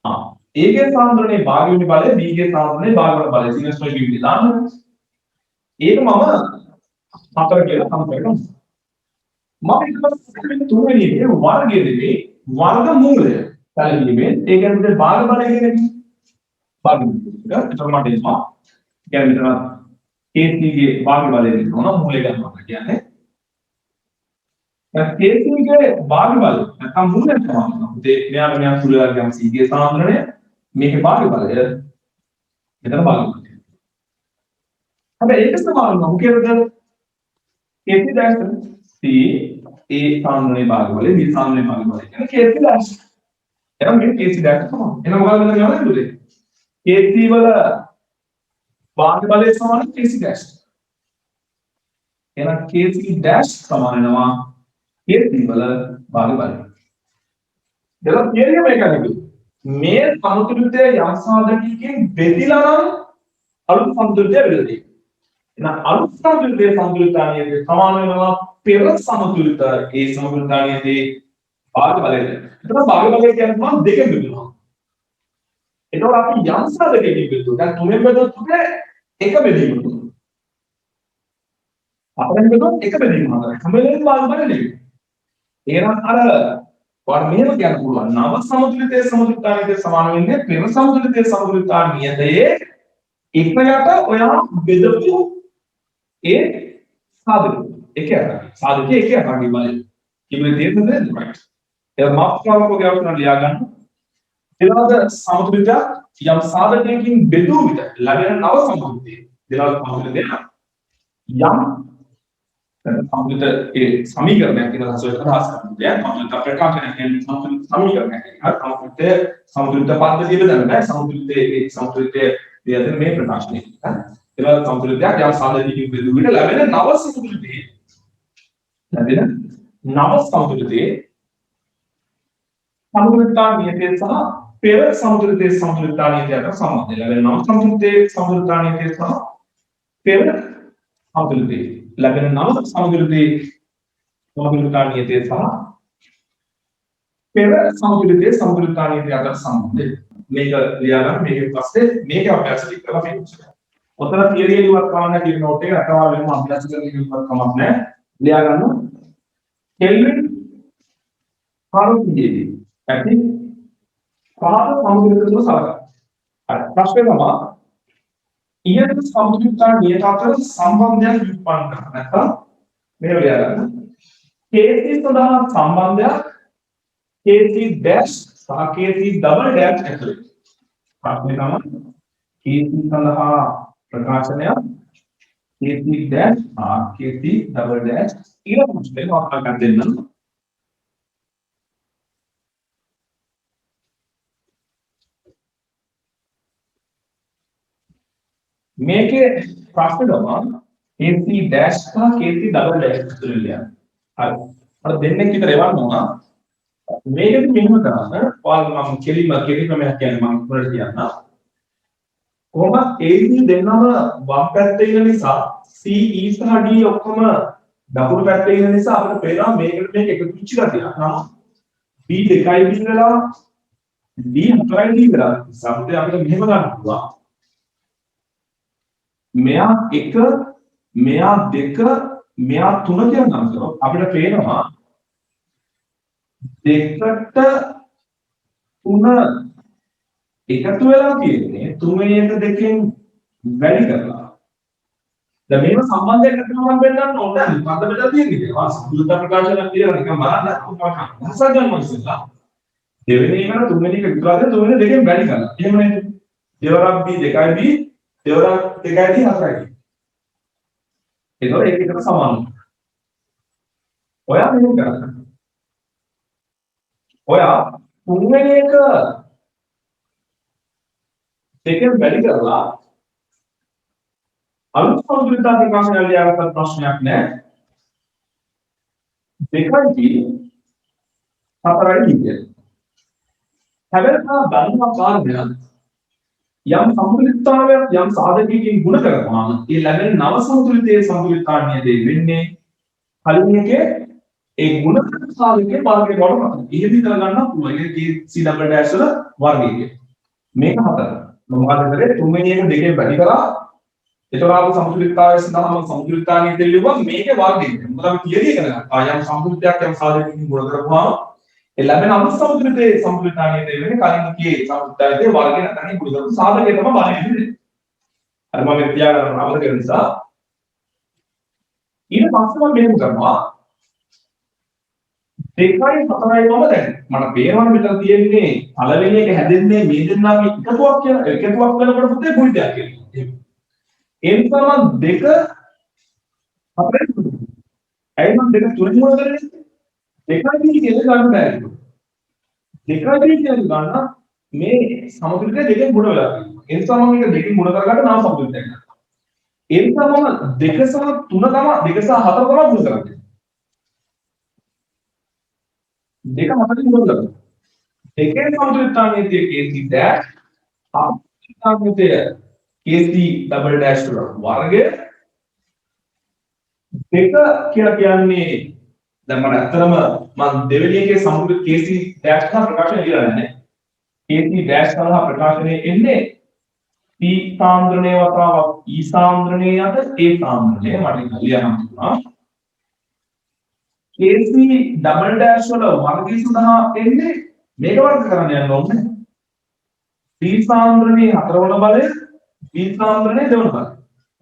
A ගේ සාන්ද්‍රණයේ භාග්‍යවලි බලය B ගේ සාන්ද්‍රණයේ භාගවල බලය සිනස්ටර් කිව්වේ දාන්න ඒක මම හතර කියලා සම කරනවා. මම ඊට පස්සේ තුන්වෙනි එකේ වර්ගයේදී වර්ගමූලය සැලකීමෙන් ඒ කියන්නේ භාග බලය කියන්නේ භාගමූලය. එතකොට මට එනවා කියන්නේ මෙතන KC ගේ භාග බලය දෙනවා මූලය ගන්නවා කියන්නේ KC ගේ භාග බලය නැත්නම් මූලය තමයි. මෙයාට මෙයා සුළුලා ගන්න C ගේ සාන්ද්‍රණය මේකේ භාග බලය මෙතන භාග බලය. හැබැයි ඒක සමාන මොකද KC dash C A සාන්ද්‍රණයේ භාග බලය B සාන්ද්‍රණයේ භාග බලය කියන්නේ KC dash. එහෙනම් මේ KC dash තමයි. එහෙනම් මොකක්ද මෙතන ගන්නේ? KC වල භාග බලය සමාන KC dash. එහෙනම් KC dash සමාන වෙනවා KC වල භාග බලය. දැන් තියරිය මේකයි. මේ සමතුලිතය යම් සාධකයකින් බෙදිලා නම් අලුත් සමතුලිතය වෙලදී. එහෙනම් අලුත් සමතුලිතය සමතුලිතානියදී සමාන වෙනවා පෙර සමතුලිත ඒ සමතුලිතානියදී භාග බලයට. එතන භාග බලය කියන්නේ මම දෙකෙන් බෙදුවා. එතකොට අපි යම් සාධකයකින් බෙදුවා. දැන් තුනෙන් බෙදුවොත් තුනේ එක බෙදීම තුන. අපෙන් බෙදුවොත් එක බෙදීම හතරයි. හැම වෙලේම භාග බලය නෙවෙයි. එහෙනම් අර වාර මෙහෙම කියන්න පුළුවන්. නව සමතුලිතයේ සමතුලිතානියදී සමාන වෙන්නේ පෙර සමතුලිතයේ සමතුලිතානියදයේ එකයට ඔයා බෙදපු ඒ සාධක එකයි. සාධකයේ එකයි භාගය බලය. කිව්වේ තේරුණාද? right. එහෙනම් මාත්‍රාවකෝගේ අවසන ලියා ගන්න. දෙවනද සමතුලිතය යම් සාධකයකින් බෙදූ විට ලැබෙන නව සමතුලිතය. දෙවනද සමතුලිතය යම් සමතුලිත ඒ සමීකරණයක් කියන හසුරට අදහස් කරනවා. සමතුලිත ප්‍රකාශනයක් කියන්නේ සමතුලිත සමීකරණයක්. සමතුලිත පද්ධතිය බෙදන්න බෑ. සමතුලිතයේ සමතුලිතයේ දෙයද මේ ප්‍රකාශනය. දෙවනද සමතුලිතයක් යම් සාධකයකින් බෙදූ විට ලැබෙන නව සමතුලිතය. ලැබෙන නව සමතුලිතයේ සමතුලිතානියතය සහ පෙර සමතුලිතයේ සමතුලිතානියතය අතර සම්බන්ධය. ලැබෙන නව සමතුලිතයේ සමතුලිතානියතය සහ පෙර සමතුලිතයේ ලැබෙන නව සමතුලිතයේ සමතුලිතානියතය සහ පෙර සමතුලිතයේ සමතුලිතානියතය අතර සම්බන්ධය. මේක ලියා ගන්න මේකෙන් පස්සේ මේක අභ්‍යාස ටික කරලා මේක. ඔතන තියරිය ලියවත් කරන්න කියන නෝට් එක අටවල් වෙනම අභ්‍යාස කරන්න කිව්වත් කමක් නැහැ. ලියා ගන්න. කෙල්වින් කාරෝතියේදී ඇති පහත සමතුලිත තුන සලකනවා. හරි. ප්‍රශ්නේ තමයි ඉහත සමතුලිතතා නියත අතර සම්බන්ධයක් උත්පන්න කරන්න. නැත්නම් මේක ලියා ගන්න. KC සඳහා සම්බන්ධයක් KC dash සහ KC double dash ඇතුළේ. ප්‍රශ්නේ තමයි KC සඳහා ප්‍රකාශනයක් KC dash KC double dash ඊළඟ ප්‍රශ්නේ වහලා ගන්න දෙන්න. මේකේ ප්‍රශ්න තමයි KC dash සහ KC double dash ඇතුළේ ලියන්න. හරි. අර දෙන්නෙක් විතර එවන්නවා. මේකෙත් මෙහෙම කරන්න. ඔයාලා මම කෙලිම මම කියන්නේ මම ඉක්මනට කියන්න. කොහොමද AB දෙන්නම වම් පැත්තේ ඉන්න නිසා CE සහ D ඔක්කොම දකුණු පැත්තේ ඉන්න නිසා අපිට පේනවා මේකට මේක එකතු වෙච්ච ගතියක්. නම් B 2යි D වෙලා D 4යි D වෙලා සම්පූර්ණ අපිට මෙහෙම ගන්න පුළුවන්. මෙයා 1 මෙයා 2 මෙයා 3 කියන නම් කරොත් අපිට පේනවා දෙකට 3 එකතු වෙලා තියෙන්නේ 3 1 2කින් වැඩි කරලා. දැන් මේව සම්බන්ධයක් නැතිවම වෙන්නන්න ඕන නෑ. මොකද්ද මෙතන තියෙන්නේ කියලා. සම්පූර්ණ ප්‍රකාශනයක් කියලා නිකන් බලන්න කොහොමද හසක් ගන්න ඉස්සෙල්ලා. දෙවෙනි එකට තුන්වෙනි එක විතරද තුන්වෙනි දෙකෙන් වැඩි කරලා. එහෙම නේද? දෙවරක් B 2යි B දෙවරක් 2යි D 4යි. ඒතකොට ඒකට සමානයි. ඔයා මෙහෙම කරන්න. ඔයා තුන්වෙනි එක දෙකෙන් වැඩි කරලා අලුත් සමතුලිතතා ප්‍රකාශනය ලියාගත්ත ප්‍රශ්නයක් නෑ. 2යි D 4යි D කියලා. හැබැයි ගණනක් කාර්යයක් යම් සමතුලිතතාවයක් යම් සාධකයකින් ගුණ කරපුවාම ඒ ලැබෙන නව සමතුලිතයේ සමතුලිතානියදී වෙන්නේ කලින් එකේ ඒ ගුණ සාධකයේ වර්ගය බවට පත්. එහෙම කරගන්න පුළුවන්. ඒක C double dash වල වර්ගය. මේක 4. මොකද කරේ තුන්වෙනි එක දෙකෙන් වැඩි කරා ඒතකොට ආපු සමතුලිතතාවය සඳහාම සමතුලිතතාව නීතිය ලියුවා මේකේ වර්ගය. මොකද අපි තියදී කරගන්න. යම් සමතුලිතයක් යම් සාධකයකින් ගුණ කරපුවාම ඒ ලැබෙන අනුසමතුලිතයේ සමතුලිතතාව නීතිය වෙන්නේ කලින් කී සමතුලිතතාවයේ වර්ගය නැත්නම් ගුණ කරපු සාධකය තමයි බලන්නේ. අර මම තියාගන්න අමතක වෙන නිසා ඊට පස්සේ මම මෙහෙම කරනවා 2යි 4යි මම දැන් මට පේනවනේ මෙතන තියෙන්නේ පළවෙනි එක හැදෙන්නේ මේ දෙන්නාගේ එකතුවක් කියලා එකතුවක් වෙනකොට පුතේ පුයිතයක් කියලා. ඒ නිසා මම 2 4යි ඇයි මම 2 තුන මොන කරන්නේ? 2යි කියලා ගන්න බෑ. 2යි කියලා ගන්න මේ සමතුලිතය දෙකෙන් ගුණ වෙලා තියෙනවා. ඒ නිසා මම මේක දෙකෙන් ගුණ කරගන්න නාම සමතුලිතයක් ගන්නවා. ඒ නිසා මම 2 සහ 3 තමයි 2 සහ 4 තමයි ගුණ කරන්නේ. දෙක මතකින් ගුණ කරනවා. දෙකේ සමතුලිතතාවයේ KC dash සමතුලිතතාවයේ KC double dash වර්ගය දෙක කියලා කියන්නේ දැන් මම ඇත්තටම මම දෙවෙනි එකේ සමතුලිත KC dash සහ ප්‍රකාශනය කියලා නැහැ. KC dash සහ ප්‍රකාශනයේ එන්නේ P සාන්ද්‍රණය වතාවක් E සාන්ද්‍රණය යට A සාන්ද්‍රණය මට ලියන්න පුළුවන්. KC double dash වල වර්ගය සඳහා එන්නේ මේක වර්ග කරන්න යන්න ඕනේ. P සාන්ද්‍රණයේ හතරවන බලය B සාන්ද්‍රණයේ දෙවන බලය.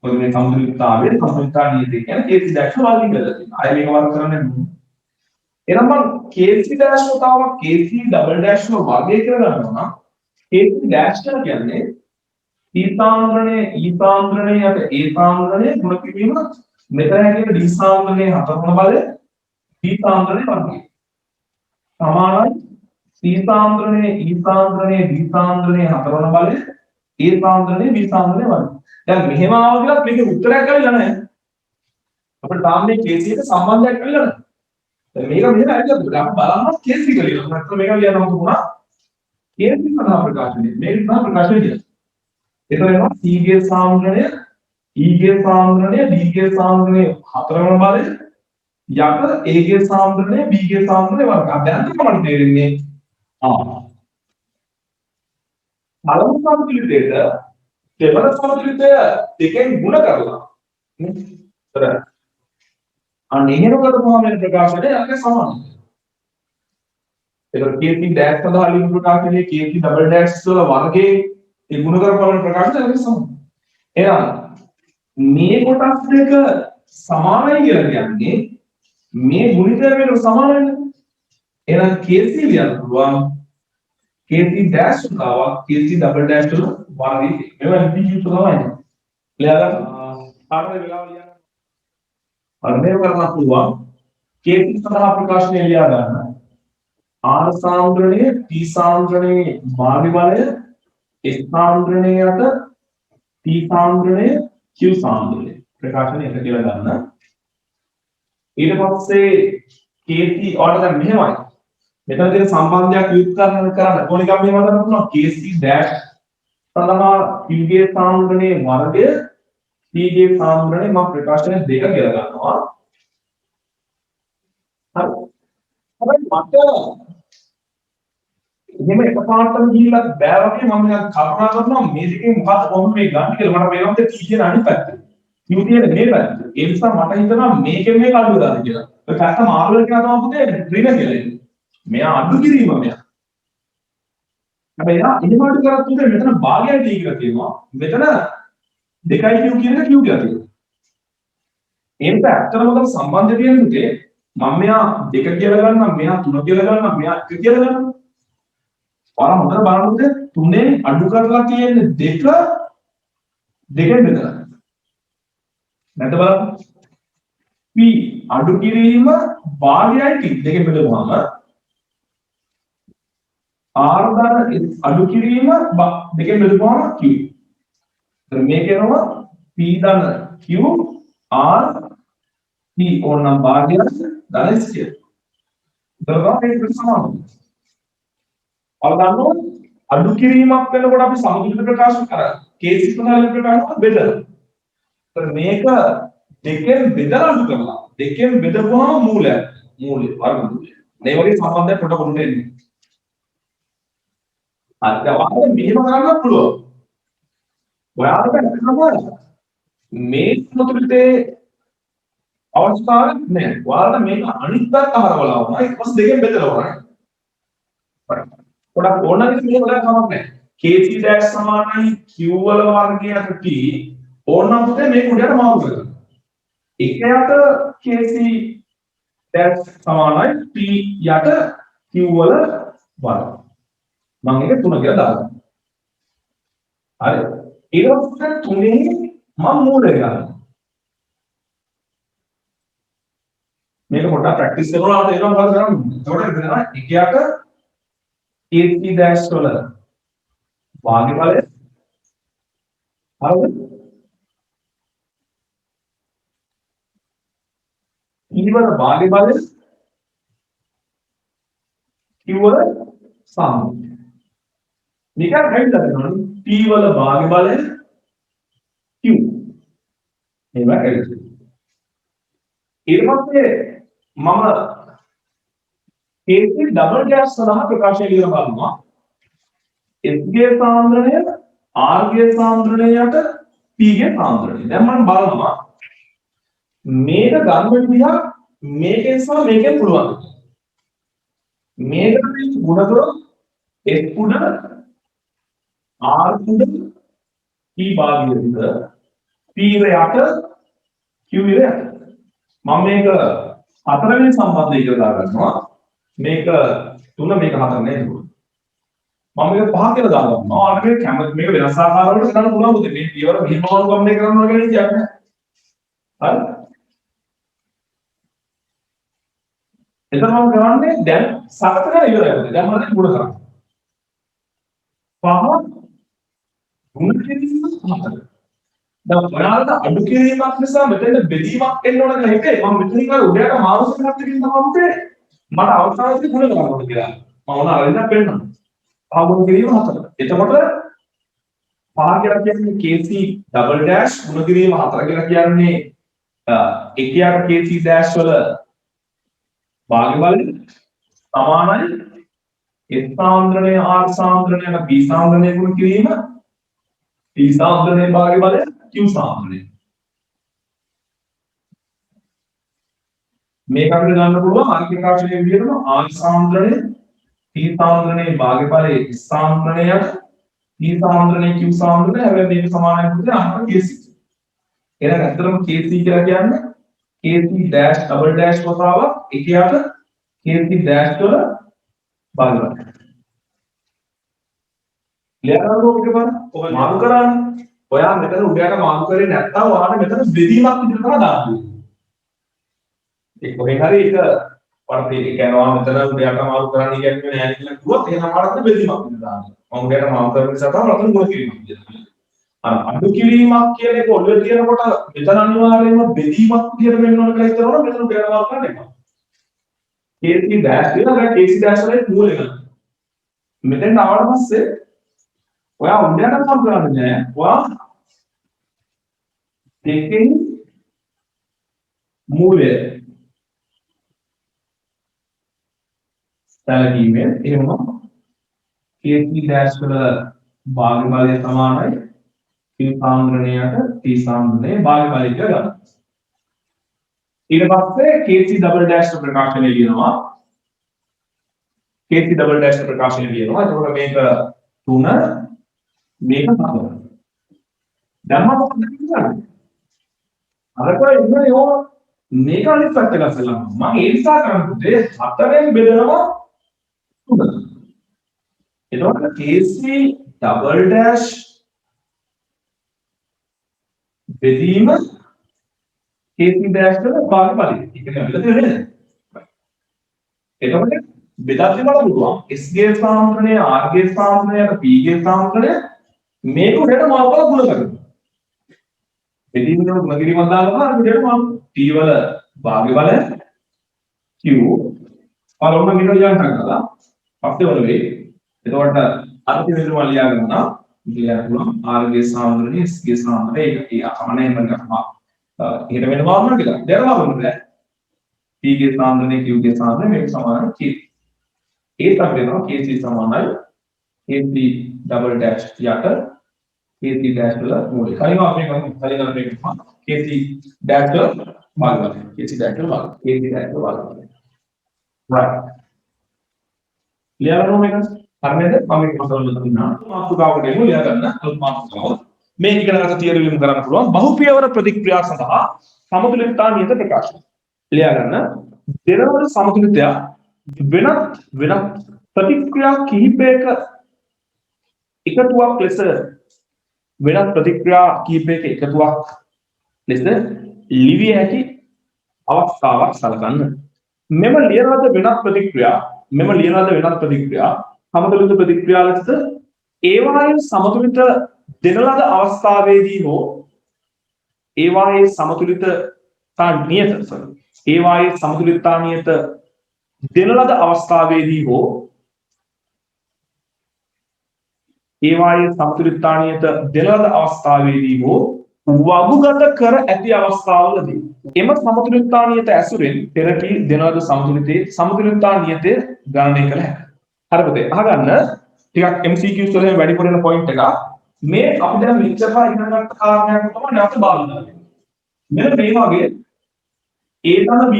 මොකද මේ සමතුලිතතාවයේ සමතුලිතතාව නීතිය කියන්නේ KC dash වල වර්ගය කරලා තියෙනවා. අය මේක වර්ග කරන්න ඕනේ. එහෙනම් මම KC dash වතාවක් KC double dash වල වර්ගය කරලා ගන්නවා නම් KC dash කියන්නේ P සාන්ද්‍රණයේ E සාන්ද්‍රණයේ යට A සාන්ද්‍රණයේ ගුණ කිරීම මෙතන හැටියට D සාන්ද්‍රණයේ හතරවන බලය B සාන්ද්‍රණයේ වර්ගය සමානයි C සාන්ද්‍රණයේ E සාන්ද්‍රණයේ D සාන්ද්‍රණයේ හතරවන බලය A සාන්ද්‍රණයේ B සාන්ද්‍රණයේ වර්ගය. දැන් මෙහෙම ආව කියලා මේකේ උත්තරයක් ගන්න නැහැ. අපිට තාම මේ KC එක සම්බන්ධයක් ගන්න නැහැ. දැන් මේක මෙහෙම ඇවිල්ලා අපි බලන්න KC කියලා. නැත්නම් මේක ලියන්න මොකද? KC සඳහා ප්‍රකාශනය. මේක සඳහා ප්‍රකාශනය කියලා. එතන එනවා C ගේ සාන්ද්‍රණය E ගේ සාන්ද්‍රණය D ගේ සාන්ද්‍රණය හතරවන බලය යට A ගේ සාන්ද්‍රණය B ගේ සාන්ද්‍රණය වර්ග. දැන් තමයි තේරෙන්නේ පළමු සමතුලිතයට දෙවන සමතුලිතය දෙකෙන් ගුණ කරලා නේද? අන්න එහෙම කරපුවාම වෙන ප්‍රකාශනය යක සමානයි. ඒක KC dash සඳහා ලියන ප්‍රකාශනයේ KC double dash වල වර්ගයේ ඒ ගුණ කරපුවාම ප්‍රකාශනය යක සමානයි. එහෙනම් මේ කොටස් දෙක සමානයි කියලා කියන්නේ මේ ගුණිතය වෙන සමානයි. එහෙනම් KC ලියන්න පුළුවන් KC dash උදාවක් KC double dash වල වර්ගය. මේවා MPQ තමයි. ලියා ගන්න. ආරම්භ වෙලාව ලියන්න. අර්ධය කරන්න පුළුවන් KC සඳහා ප්‍රකාශනය ලියා ගන්න. R සාන්ද්‍රණය P සාන්ද්‍රණයේ මාර්ග බලය S සාන්ද්‍රණය යට P සාන්ද්‍රණය Q සාන්ද්‍රණය ප්‍රකාශනය එක කියලා ගන්න. ඊට පස්සේ KC ඔයාලට දැන් මෙහෙමයි. මෙතන තියෙන සම්බන්ධයක් යුක්තකරණ කරන්න ඕන එකක් මෙහෙම හදන්න පුළුවන් KC dash සඳහා Q ගේ සාන්ද්‍රණයේ වර්ගය P ගේ සාන්ද්‍රණය මම ප්‍රකාශනය දෙක කියලා ගන්නවා. හරි. හැබැයි මට එහෙම එකපාරටම ගිහිල්ලා බෑ වගේ මම නිකන් කල්පනා කරනවා මේ දෙකෙන් මොකක්ද කොහොමද මේ ගන්න කියලා මට වෙනවද P කියන අනිත් පැත්ත. Q කියන මේ පැත්ත. ඒ නිසා මට හිතෙනවා මේකෙන් මේක අඩු වෙලාද කියලා. ඒ පැත්ත මාරුවල කියන තමයි පුතේ ඍණ කියලා. මෙයා අඩු කිරීම මෙයා. හැබැයි එහෙම අඩු කරත් පුතේ මෙතන භාගයයි T කියලා තියෙනවා. මෙතන 2යි Q කියන එක Q කියලා තියෙනවා. ඒකට ඇත්තටම මොකද සම්බන්ධය තියෙන්නේ පුතේ? මම මෙයා 2 කියලා ගන්නම්, මෙයා 3 කියලා ගන්නම්, මෙයා 1 කියලා ගන්නම්. ඔයාලා හොඳට බලන්න 3ෙන් අඩු කරලා තියෙන්නේ 2 දෙකෙන් බෙදලා. නැත්නම් බලන්න. P අඩු කිරීම භාගයයි T දෙකෙන් බෙදුවාම R ධන අඩු කිරීම දෙකෙන් බෙදුවාම Q. දැන් මේක එනවා P ධන Q R T ඕනම් භාගය ධන S කියලා. දරගා මේක සමානයි. අල්ලන්න අඩු කිරීමක් වෙනකොට අපි සමතුලිත ප්‍රකාශ කරා KC සඳහා ප්‍රකාශ බෙදලා. ඒතර මේක දෙකෙන් බෙදලා අඩු කරලා දෙකෙන් බෙදපුවාම මූලය වර්ගමූලය. මේ වගේ සම්බන්ධයක් පොඩ පොඩට එන්නේ. අද ඔයාලට මෙහෙම කරන්න පුළුවන්. ඔයාලට මේ සමතුලිතයේ අවස්ථාවක් නෑ. ඔයාලට මේක අනිත් පැත්ත හරවලා වුණා. ඊට පස්සේ දෙකෙන් බෙදලා වුණා. පොඩක් ඕනනම් මේක වල කමක් නෑ. kc dash සමානයි q වල වර්ගයට t ඕනනම් පුතේ මේක උඩට මාරු කරගන්න. එකයට kc dash සමානයි t යට q වල වර්ග. මම ඒක 3 කියලා දානවා. හරි. ඊට පස්සේ 3 මම මූලය ගන්නවා. මේක පොඩ්ඩක් ප්‍රැක්ටිස් කරනවා තේරෙනවා මොකද කරන්නේ. ඒකට ඉතනවා එකයට kc dash වල වාගේ බලය හරිද? ඊවල වාගේ බලය q වල සාමය. නිකන් හැවිලා දෙනවා p වල වාගේ බලය q. මේවා හැවිලා. ඊට පස්සේ මම kc ඩබල් ඩෑෂ් සඳහා ප්‍රකාශය ලියන බලනවා. S ගේ සාන්ද්‍රණය R ගේ සාන්ද්‍රණයට P ගේ සාන්ද්‍රණය. දැන් මම බලනවා මේක ගන්න විදිහ මේකෙන් සහ මේකෙන් පුළුවන්. මේකට මේ ගුණ කරොත් S උඩ R උඩ P භාගය විතර P යට Q යට. මම මේක හතරවෙනි සම්බන්ධය කියලා දාගන්නවා. මේක 3 මේක 4 නේද? මම මේක 5 කියලා දාගන්නවා. ඔයාලට මේක කැමති මේක වෙනස් ආකාරවලට කරන්න පුළුවන් මොකද මේ පියවර මෙහෙමවනුගමනය කරනවා කියලා කියන්නේ. හරි? එතන මම කරන්නේ දැන් සකස් කරලා ඉවරයි. දැන් මම ගුණ කරන්නේ. 5 ගුණ කිරීම 4. දැන් ඔයාලට අඩු කිරීමක් නිසා මෙතන බෙදීමක් එන්න ඕන කියලා හිතේ මම මෙතනින් අර උඩයට මානසික හත්කින් තමයි මුතේ මට අවසානයේදී ගුණ කරන්න ඕන කියලා මම ඕන අරින්න පෙන්නනවා. ආගම කිරීම 4. එතකොට 5 කියලා කියන්නේ kc ඩබල් ඩෑෂ් ගුණ කිරීම 4 කියලා කියන්නේ එකයට kc ඩෑෂ් වල භාග්‍ය බලය සමානයි s සාන්ද්‍රණය r සාන්ද්‍රණයට b සාන්ද්‍රණය ගුණ කිරීම t සාන්ද්‍රණයේ භාග්‍ය බලය q සාන්ද්‍රණය. මේක අපිට ගන්න පුළුවන් අංක ප්‍රකාශනයේ විදිහටම r සාන්ද්‍රණය t සාන්ද්‍රණයේ භාග්‍ය බලය s සාන්ද්‍රණයට t සාන්ද්‍රණයේ q සාන්ද්‍රණය හැබැයි මේක සමානයි පුතේ අංක kc. එහෙනම් ඇත්තටම kc කියලා කියන්නේ kc dash double dash වතාවක් එකයට kc dash වල භාගය බලය. ලියනකොට ඔක බලන්න ඔබ මාරු කරන්නේ ඔයා මෙතන උඩයට මාරු කරේ නැත්නම් ඔයාලට මෙතන බෙදීමක් විදිහට තමයි දාන්න. ඒ කොහෙන් හරි ඒක වර්තේ කියනවා මෙතන උඩයට මාරු කරන්න කියන්නේ නෑ කියලා කිව්වොත් එහෙනම් ඔයාලට බෙදීමක් විදිහට දාන්න. මම උඩයට මාරු කරන නිසා තමයි ඔතන ගුණ කිරීමක් විදිහට. අඩු කිරීමක් කියන එක ඔළුවේ තියනකොට මෙතන අනිවාර්යයෙන්ම බෙදීමක් විදිහට වෙන්න ඕන කියලා හිතනවනම් මෙතන උඩයට මාරු කරන්න එපා. kc dash කියලා දැන් kc dash වලින් මූලය ගන්න. මෙතෙන් ආවට පස්සේ ඔයා උඩයට මාරු කරන්නේ නෑ. ඔයා දෙකෙන් මූලය සැලකීමෙන් එහෙම kc dash වල භාග්‍ය බලය සමානයි q සාන්ද්‍රණයට t සාන්ද්‍රණයේ භාග්‍ය බලය කියලා ගන්න. ඊට පස්සේ kc double dash ප්‍රකාශනය ලියනවා. kc double dash ප්‍රකාශනය ලියනවා. එතකොට මේක 3 මේක 4. දැන් මම මොකද කරන්නේ? අරක ඉන්නේ ඕන මේක අනිත් පැත්ත ගස්සලා මම ඒ නිසා කරන්නේ 4ෙන් බෙදනවා 3. එතකොට kc double dash බෙදීම kc dash වල භාග බලය. ඒක නෙවෙයි නේද? එතකොට බෙදලා බලන්න පුළුවන් s ගේ සාන්ද්‍රණය r ගේ සාන්ද්‍රණයට p ගේ සාන්ද්‍රණය මේක උඩට මාපල ගුණ කරනවා. බෙදීම වල ගුණ කිරීමක් දානවා උඩට මාප t වල භාග්‍ය බලය q බලන්න මෙන්න ලියන්න ගන්නවා. පස්සේ වල වෙයි. එතකොට අර තියෙන වල ලියා ගන්නවා. ලියන්න පුළුවන් r ගේ සාන්ද්‍රණය s ගේ සාන්ද්‍රණය ඒක අමනේම ගන්නවා. ඊට වෙන මාර්ගයක් කියලා. දැන් බලන්න p ගේ සාන්ද්‍රණය q ගේ සාන්ද්‍රණය මේක සමානයි k. ඒත් අපි දෙනවා kc සමානයි kc double dash යට KC dash වල මූලය. කලින් අපි කරමු KC dash වල භාගය. KC dash වල භාගය. KC dash වල භාගය. right. ලියලා නෝ මේක. හරි නේද? මම මේක මතක දුන්නා. මාතෘකාවට එමු ලියා ගන්න. අලුත් මාතෘකාව. මේ ඉගෙනගත තියරි වලින් කරන්න පුළුවන් බහුපියවර ප්‍රතික්‍රියා සඳහා සමතුලිතතා නියත ප්‍රකාශන. ලියා ගන්න. දෙනවන සමතුලිතය වෙනත් ප්‍රතික්‍රියා කිහිපයක එකතුවක් ලෙස වෙනත් ප්‍රතික්‍රියා කිහිපයක එකතුවක් ලෙස ලිවිය හැකි අවස්ථාවක් සලකන්න. මෙම ලියන ලද වෙනත් ප්‍රතික්‍රියා සමතුලිත ප්‍රතික්‍රියා ලෙස ඒවායේ සමතුලිත දෙන ලද අවස්ථාවේදී හෝ ඒවායේ සමතුලිතතා නියත දෙන ලද අවස්ථාවේදී හෝ වගුගත කර ඇති අවස්ථාවලදී එම සමතුලිතතා නියත ඇසුරෙන් පෙරකී දෙන ලද සමතුලිතතා නියතය ගණනය කළ හැකියි. හරි පුතේ අහගන්න ටිකක් MCQs වලින් වැඩිපුර එන පොයින්ට් එක මේ අපි දැන් මෙච්චර ඉගෙන ගන්න කාරණයක් තමයි නැවත බලන්න. මෙන්න මේ වගේ A ධන B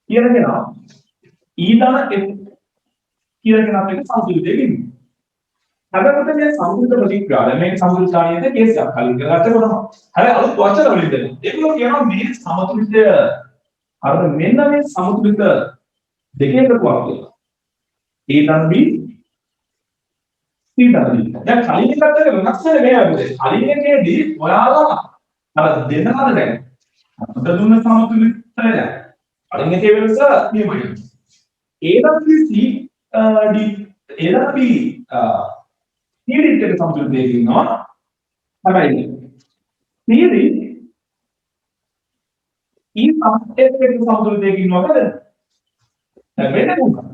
කියන කෙනා E ධන F කියන කෙනාට එක සමතුලිතයක ඉන්නේ. හැබැයි මේ සමතුලිත ප්‍රතික්‍රියාව දැන් මේක සමතුලිතතාවයේද කේස් එකක් කලින් කරගත්ත කොටම. හැබැයි අලුත් වචන වලින් දෙන්නේ. ඒකෝ කියනවා මේ සමතුලිතය අර මෙන්න මේ සමතුලිත දෙකේ එකතුවක් කියලා. A ධන B C ධන B. දැන් කලින් එකත් එක වෙනස් වෙන්නේ මේ වගේ. කලින් එකේදී ඔයාලා අර දෙන්නාද දැන් අපිට දුන්න සමතුලිතය කලින් එකේ වෙනස මෙහෙමයි. A ධන B C D A ධන B theory එක සමතුලිතයක ඉන්නවා. හැබැයි theory E සමතේක සමතුලිතයක ඉන්නවා නේද? වෙන මොකක්ද?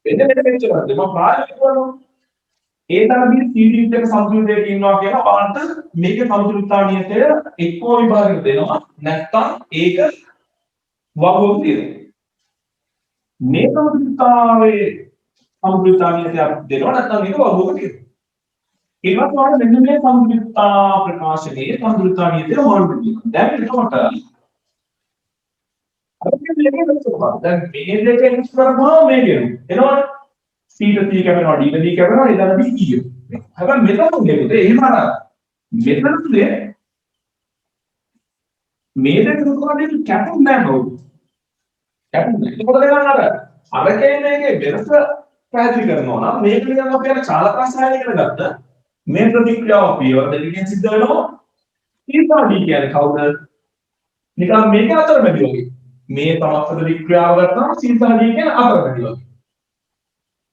වෙන මෙච්චරද? මම ප්‍රායෝගිකව කරනවා. A ධන B theory එක සමතුලිතයක ඉන්නවා කියලා බලන්න මේකේ සමතුලිතතා නියතය එක්කෝ විභාගෙට දෙනවා. නැත්නම් ඒක වගුවක් තියෙනවා. මේ සමතුලිතතාවයේ සමතුලිතතාවය දෙනවා නැත්නම් මේක වගුවක තියෙනවා. ඒවත් වල මෙන්න මේ සමතුලිතතා ප්‍රකාශනයේ සමතුලිතතා නියතය හොරන්න තියෙනවා. දැන් එතකොට දැන් මේ දෙකෙන් කරපුවා මේ කියනවා. එනවනේ C ට C කැපෙනවා D ට D කැපෙනවා ඒ දාන B කියනවා. හැබැයි මෙතන උදේ එහෙම අර මෙතන උදේ මේ දෙක උඩට කැපුන්නේ නැහැ නෝඩ්. කැපුන්නේ. ඒකද ගන්න අරකේ මේකේ වෙනස පැහැදිලි කරනවා නම් මේක නිකන් අපි අර චාලක රසායනය ඉගෙන ගත්ත මේ ප්‍රතික්‍රියාව පියවර දෙකකින් සිද්ධ වෙනවා. ඊටා D කියන්නේ කවුද? නිකන් මේක අතරමැදි වගේ. මේ තමත් ප්‍රතික්‍රියාව ගත්තාම ඊටා D කියන්නේ අතරමැදි වගේ.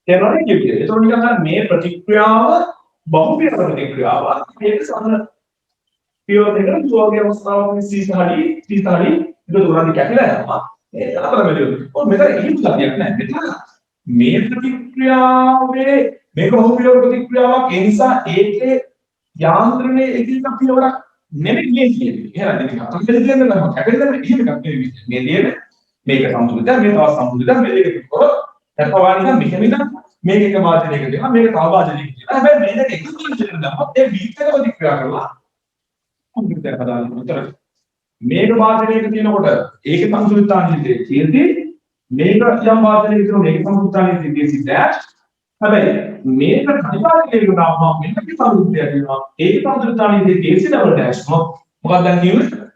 තේරුණාද කියන්නේ? ඒතකොට නිකන් මේ ප්‍රතික්‍රියාව බහුපියවර ප්‍රතික්‍රියාවක්. මේක සමන පියවර දෙකකට දුවගේ අවස්ථාවක් ඊටා D දුරන්නේ කැපිලා යනවා. ඒ අතරමැදි වගේ. ඔය මෙතන එහෙම ගතියක් නැහැ. මෙතන මේ ප්‍රතික්‍රියාවේ මේක බහුපියවර ප්‍රතික්‍රියාවක් ඒ නිසා ඒකේ යාන්ත්‍රණයේ එකිනෙක පියවරක් නෙමෙයි කියන්නේ. එහෙනම් මේක අතම්බෙද කියන්නේ නැහැ. කැපෙන්නේ එහෙම එකක් නෙවෙයි. මේ දෙන්නේ මේක සම්පූර්ණද මේ තවත් සම්පූර්ණද මේ දෙක කරොත් තත්වානික මෙහෙමින් මේක එක වාදනයක දෙනවා මේක තව වාදනයක දෙනවා. හැබැයි මේ දෙක එකතු කරගෙන දැම්මොත් ඒ බීට් එක ප්‍රතික්‍රියා කරලා සම්පූර්ණ හදාගන්න උතර. මේක වාදනයක තියෙනකොට ඒකේ සම්පූර්ණතාවය තියෙද්දි මේක යම් වාදනයක තියෙනවා මේක සම්පූර්ණතාවය තියෙද්දි ඩෑෂ් හැබැයි මේක ප්‍රතිපාදකයකට දාපුවම මෙන්න මේ සම්පූර්ණය වෙනවා. ඒක සම්පූර්ණතාවය තියෙද්දි ඩබල් ඩෑෂ් මොකක්ද දැන් නියුනේ?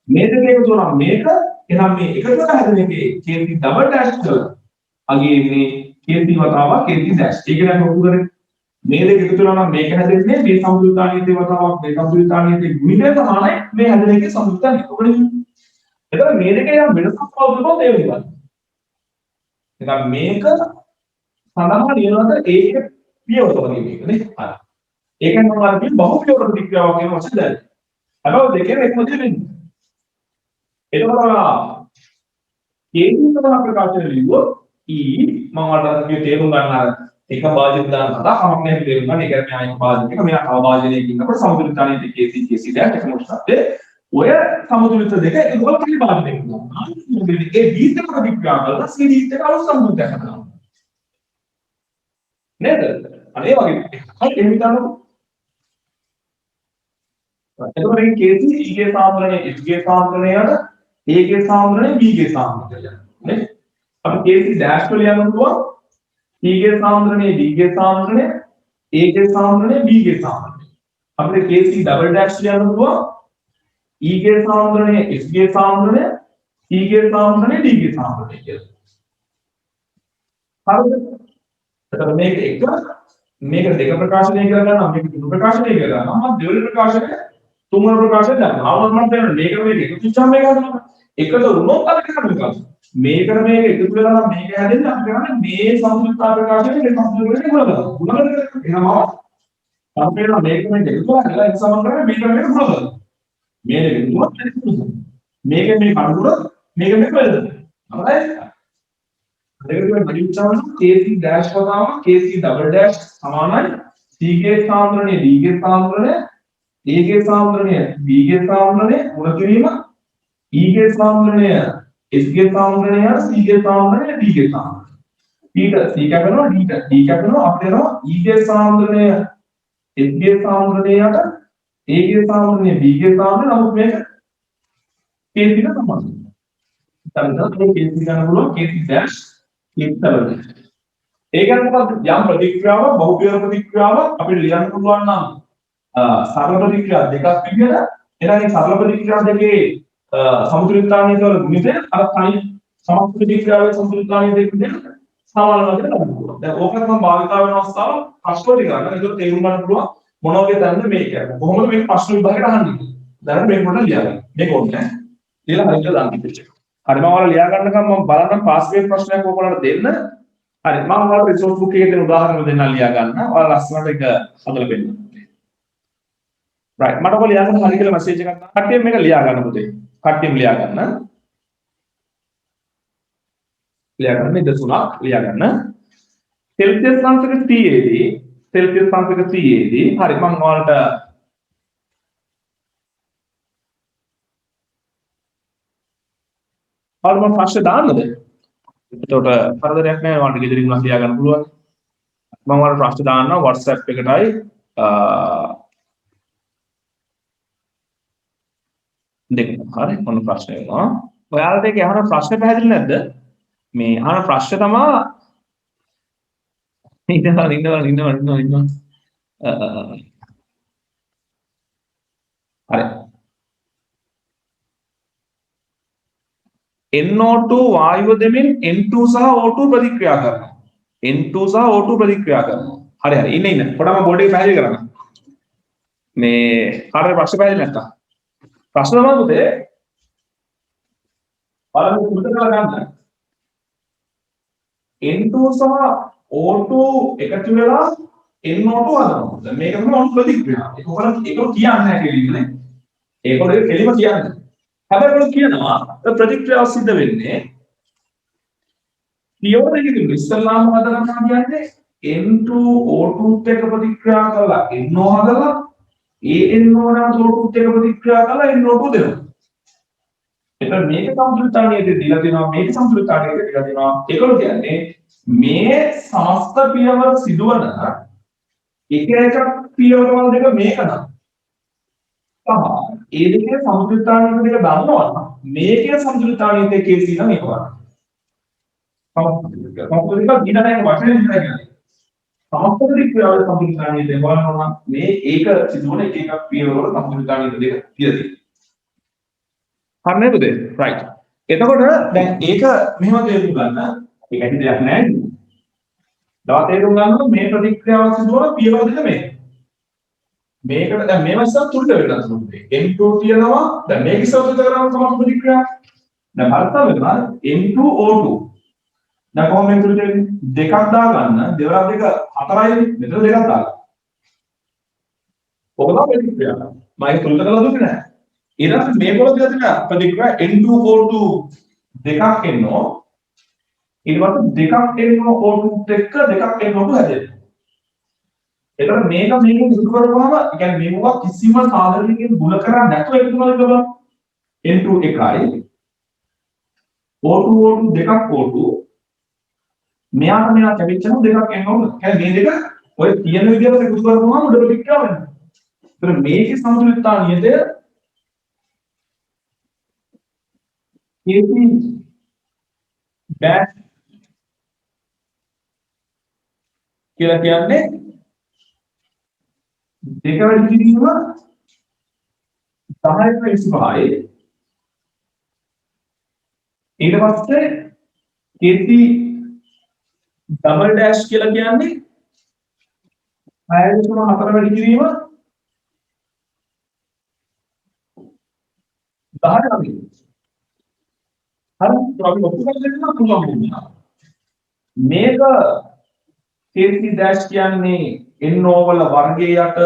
මේ දෙක එකතු වුණාම මේක එහෙනම් මේ එකතු කරලා හැදෙන එකේ කේන්ති ඩබල් ඩෑෂ් කරලා අගේ මේ කේන්ති වතාවක් කේන්ති ඩෑෂ්. ඒක දැන් ඔප්පු කරේ. මේ දෙක එකතු වෙනවා නම් මේක හැදෙන්නේ මේ සම්පූර්ණතාවයේ වතාවක් මේ සම්පූර්ණතාවයේ ගුණිතය සමානයි මේ හැදෙන එකේ සම්පූර්ණතාවය. ඔකනේ. එතකොට මේ දෙකේ යම් වෙනසක් වුණොත් ඒ වෙනවා. එහෙනම් මේක සඳහන් ලියනවාද ඒක පියවර වගේ මේක නේ. හරි. ඒකෙන් මම අර බහුපියවර ප්‍රතික්‍රියාවක් කියන වචන දැන්. හැබැයි දෙකේම එකම දේ වෙන්නේ. එතකොට කේන්ති තමයි ප්‍රකාශන ලියුවොත් E මම වලට මේ තේරුම් ගන්න අර එක භාජක දාන කතා කමක් නැහැ තේරුම් ගන්න. ඒක මෙයා එක භාජකයක මෙයා තව භාජනයකින් ඉන්නකොට සමතුලිතතාවයේ KC dash එක මොකක්ද? ඔය සමතුලිත දෙක එකතු කරලා පිළිබාධනයක් ගන්නවා. ඒ බීජ ප්‍රතික්‍රියා කරලා C D එක අවසන් සම්බන්ධයක් හදනවා. නේද? අනේ වගේ හරි එහෙම හිතන්නකො. එතකොට මේ කේසි E ගේ සාන්ද්‍රණය H ගේ සාන්ද්‍රණයට A ගේ සාන්ද්‍රණය B ගේ සාන්ද්‍රණය යනවා නේ. අපි කේසි ඩෑෂ් වල යන්න පුළුවන් C ගේ සාන්ද්‍රණය D ගේ සාන්ද්‍රණය A ගේ සාන්ද්‍රණය B ගේ සාන්ද්‍රණය. අපිට කේසි ඩබල් ඩෑෂ් වල යන්න පුළුවන් E ගේ සාන්ද්‍රණය H ගේ සාන්ද්‍රණය C ගේ සාන්ද්‍රණය D ගේ සාන්ද්‍රණය කියලා. හරිද? එතකොට මේක එක මේක දෙක ප්‍රකාශනය කරගන්නවා මේක තුන ප්‍රකාශනය කරගන්නවා මම දෙවෙනි ප්‍රකාශනය තුන්වෙනි ප්‍රකාශනය දානවා. ආවම මම කියනවා මේක මේක එකතු වෙච්චාම මේක හදනවා. එකතු වුණොත් අර කරනවා. මේකට මේක එකතු වෙලා නම් මේක හැදෙන්නේ අපි කරන්නේ මේ සම්පූර්ණ ප්‍රකාශනයේ මේ සම්පූර්ණ වෙන්නේ මොනවද? උනකට එහෙනම් අපේන මේක මේක එකතු කරලා ඒක සමන් කරන්නේ මේක මේක මොනවද? මේ දෙක තුනක් මේක මේ කණුර මේක මේක වෙලද? හරිද? දෙක තුන මැදිච්චාම KC ඩෑෂ් වතාව KC ඩබල් ඩෑෂ් සමානයි C ගේ සාන්ද්‍රණය D ගේ සාන්ද්‍රණය A ගේ සාන්ද්‍රණය B ගේ සාන්ද්‍රණය මුල කිරීම E ගේ සාන්ද්‍රණය S ගේ සාන්ද්‍රණය C ගේ සාන්ද්‍රණය D ගේ සාන්ද්‍රණය ඊට C කැපෙනවා D කැපෙනවා අපිට එනවා E ගේ සාන්ද්‍රණය S ගේ සාන්ද්‍රණයට A ගේ සාන්ද්‍රණය B ගේ සාන්ද්‍රණය නමුත් මේක KC ට සමානයි. ඊට මේ KC ගන්න පුළුවන් KC dash KC double dash. ඒ කියන්නේ මොකක්ද? යම් ප්‍රතික්‍රියාවක් බහුපරිමාණ ප්‍රතික්‍රියාවක් අපිට ලියන්න පුළුවන් නම් සරල ප්‍රතික්‍රියා දෙකක් විදිහට එහෙනම් මේ සරල ප්‍රතික්‍රියා දෙකේ සමතුලිතතාවය වල ගුණිතය අර තනි සමස්ත ප්‍රතික්‍රියාවේ සමතුලිතතාවය දෙක විදිහට සමානව කියලා ගන්න පුළුවන්. දැන් ඕකත් මම භාවිතා වෙන අවස්ථාව ප්‍රශ්න ටික ගන්න. ඒක තේරුම් ගන්න පුළුවන් මොන වගේ දැනද මේක කියන්නේ. කොහොමද මේක ප්‍රශ්න විභාගයට අහන්නේ කියලා. දැන් මේක පොඩ්ඩක් ලියා ගන්න. මේක ඕනේ නැහැ. ලියලා හරියට දාන්න ඉතින්. හරි මම ඔයාලා ලියා ගන්නකම් මම බලන්නම් පාස් බේස් ප්‍රශ්නයක් ඔයගොල්ලන්ට දෙන්න. හරි මම ඔයාලට රිසෝස් බුක් එකේ තියෙන උදාහරණ දෙන්න ලියා ගන්න. ඔයාලා ලස්සනට ඒක හදලා දෙන්න. right මට ඔයාලා ලියා ගන්න හරි කියලා මැසේජ් එකක් දාන්න. කට්ටියම මේක ලියා ගන්න පුතේ. කට්ටියම ලියා ගන්න. ලියා ගන්න මේ දෙතුනක් ලියා ගන්න. සෙල්සියස් අංශක 30 දී සෙල්සියස් අංශක 30 දී හරි මම ඔයාලට මම ප්‍රශ්න දාන්නද? එතකොට කරදරයක් නැහැ ඔයාලට ගෙදරින් නම් ලියා ගන්න පුළුවන්. මම ඔයාලට ප්‍රශ්න දාන්නවා WhatsApp එකටයි දෙක. හරි මොන ප්‍රශ්න එනවා? ඔයාලට ඒක අහන ප්‍රශ්න පැහැදිලි නැද්ද? මේ අහන ප්‍රශ්න තමයි ඉන්නවා හරි NO2 වායුව දෙමින් N2 සහ O2 ප්‍රතික්‍රියා කරනවා. N2 සහ O2 ප්‍රතික්‍රියා කරනවා. හරි ඉන්න පොඩ්ඩක් මම බෝඩ් එක පැහැදිලි කරන්න. මේ කාටද ප්‍රශ්න පැහැදිලි නැත්තම්? ප්‍රශ්න තමයි පුතේ. බලන්න උත්තර කරලා ගන්න. N2 සහ O2 එකතු වෙලා NO2 හදනවා. දැන් මේක තමයි අණු ප්‍රතික්‍රියාව. ඒක කියන්නේ නැහැ කියලා. ඒකවල කෙලිම කියන්නේ. හැබැයි ඔයගොල්ලෝ කියනවා ප්‍රතික්‍රියාව සිද්ධ වෙන්නේ පියවර දෙකකින් ඉස්සල්ලාම හදනවා කියන්නේ N2O2ත් එක්ක ප්‍රතික්‍රියා කරලා NO හදලා ANO නම් O2ත් එක්ක ප්‍රතික්‍රියා කරලා NO2 දෙනවා. එතන මේක සම්පූර්ණතාවයේදී දීලා දෙනවා මේක සම්පූර්ණතාවයේදී දීලා දෙනවා. ඒකවල කියන්නේ මේ සමස්ත පියවර සිදුවන එක එක පියවරවල දෙක මේක නම් ඒ දෙකේ සම්පූර්ණතාවය දෙක දන්නවනම් මේකේ සම්පූර්ණතාවයේ KC නම් ඒක වань. සම්පූර්ණතාවය දිනනක වචනේ විතරයි කියන්නේ. සම්පූර්ණතාවයේ සම්පූර්ණතාවයේ දෙක බලනවා මේ ඒක සිදුවන එක එක පියවරවල සම්පූර්ණතාවයේ දෙක කියලා තියෙනවා. හරි නේද? right. එතකොට දැන් ඒක මෙහෙම තේරුම් ගන්න. ඒක ඇති දෙයක් නෑ. දවස් තේරුම් ගන්නකොට මේ ප්‍රතික්‍රියාව සිදුවන පියවර දෙක මේක. මේකට දැන් මේ වස්තුව තුඩ වෙනස් වෙනවා. N2 කියනවා දැන් මේක ඉස්සරහට කරාම තමයි ප්‍රතික්‍රියාව. දැන් හරියට වෙනවා N2O2. දැන් කොහොමද මේක තුඩ වෙන්නේ? දෙකක් දාගන්න. දෙවරක් දෙක හතරයි මෙතන දෙකක් දාගන්න. ඔක තමයි ප්‍රතික්‍රියාව. මම ඒක තුඩ කරලා දුන්නේ නැහැ. ඊට මේ පොළ දිලා තියෙන ප්‍රතික්‍රියා N2O2 දෙකක් එනවා. ඊට පස්සේ දෙකක් NO2 එක්ක දෙකක් NO2 හැදෙනවා. එතකොට මේක මේකෙන් එකතු කරපුවම يعني මේ මොකක් කිසිම සාධනයකින් ಗುಣ කරන්නේ නැතුව එකතු කරලා බලන්න. N2 එකයි O2 දෙකක් O2 මෙයාට මෙයා කැවිච්චම දෙකක් NO2. يعني මේ දෙක ඔය තියෙන විදිහට එකතු කරපුවම උඩ ප්‍රතික්‍රියාව වෙනවා. ඒතර මේකේ සමතුලිතතා නියතය KP dash කියලා කියන්නේ දෙක වැඩි කිරීම 10/25යි ඊට පස්සේ KP double dash කියලා කියන්නේ 6.4 වැඩි කිරීම 10/9. හරි අපි ඔක්කොම දෙන්න පුළුවන් වෙනවා. මේක KP dash කියන්නේ NO වල වර්ගයේ යට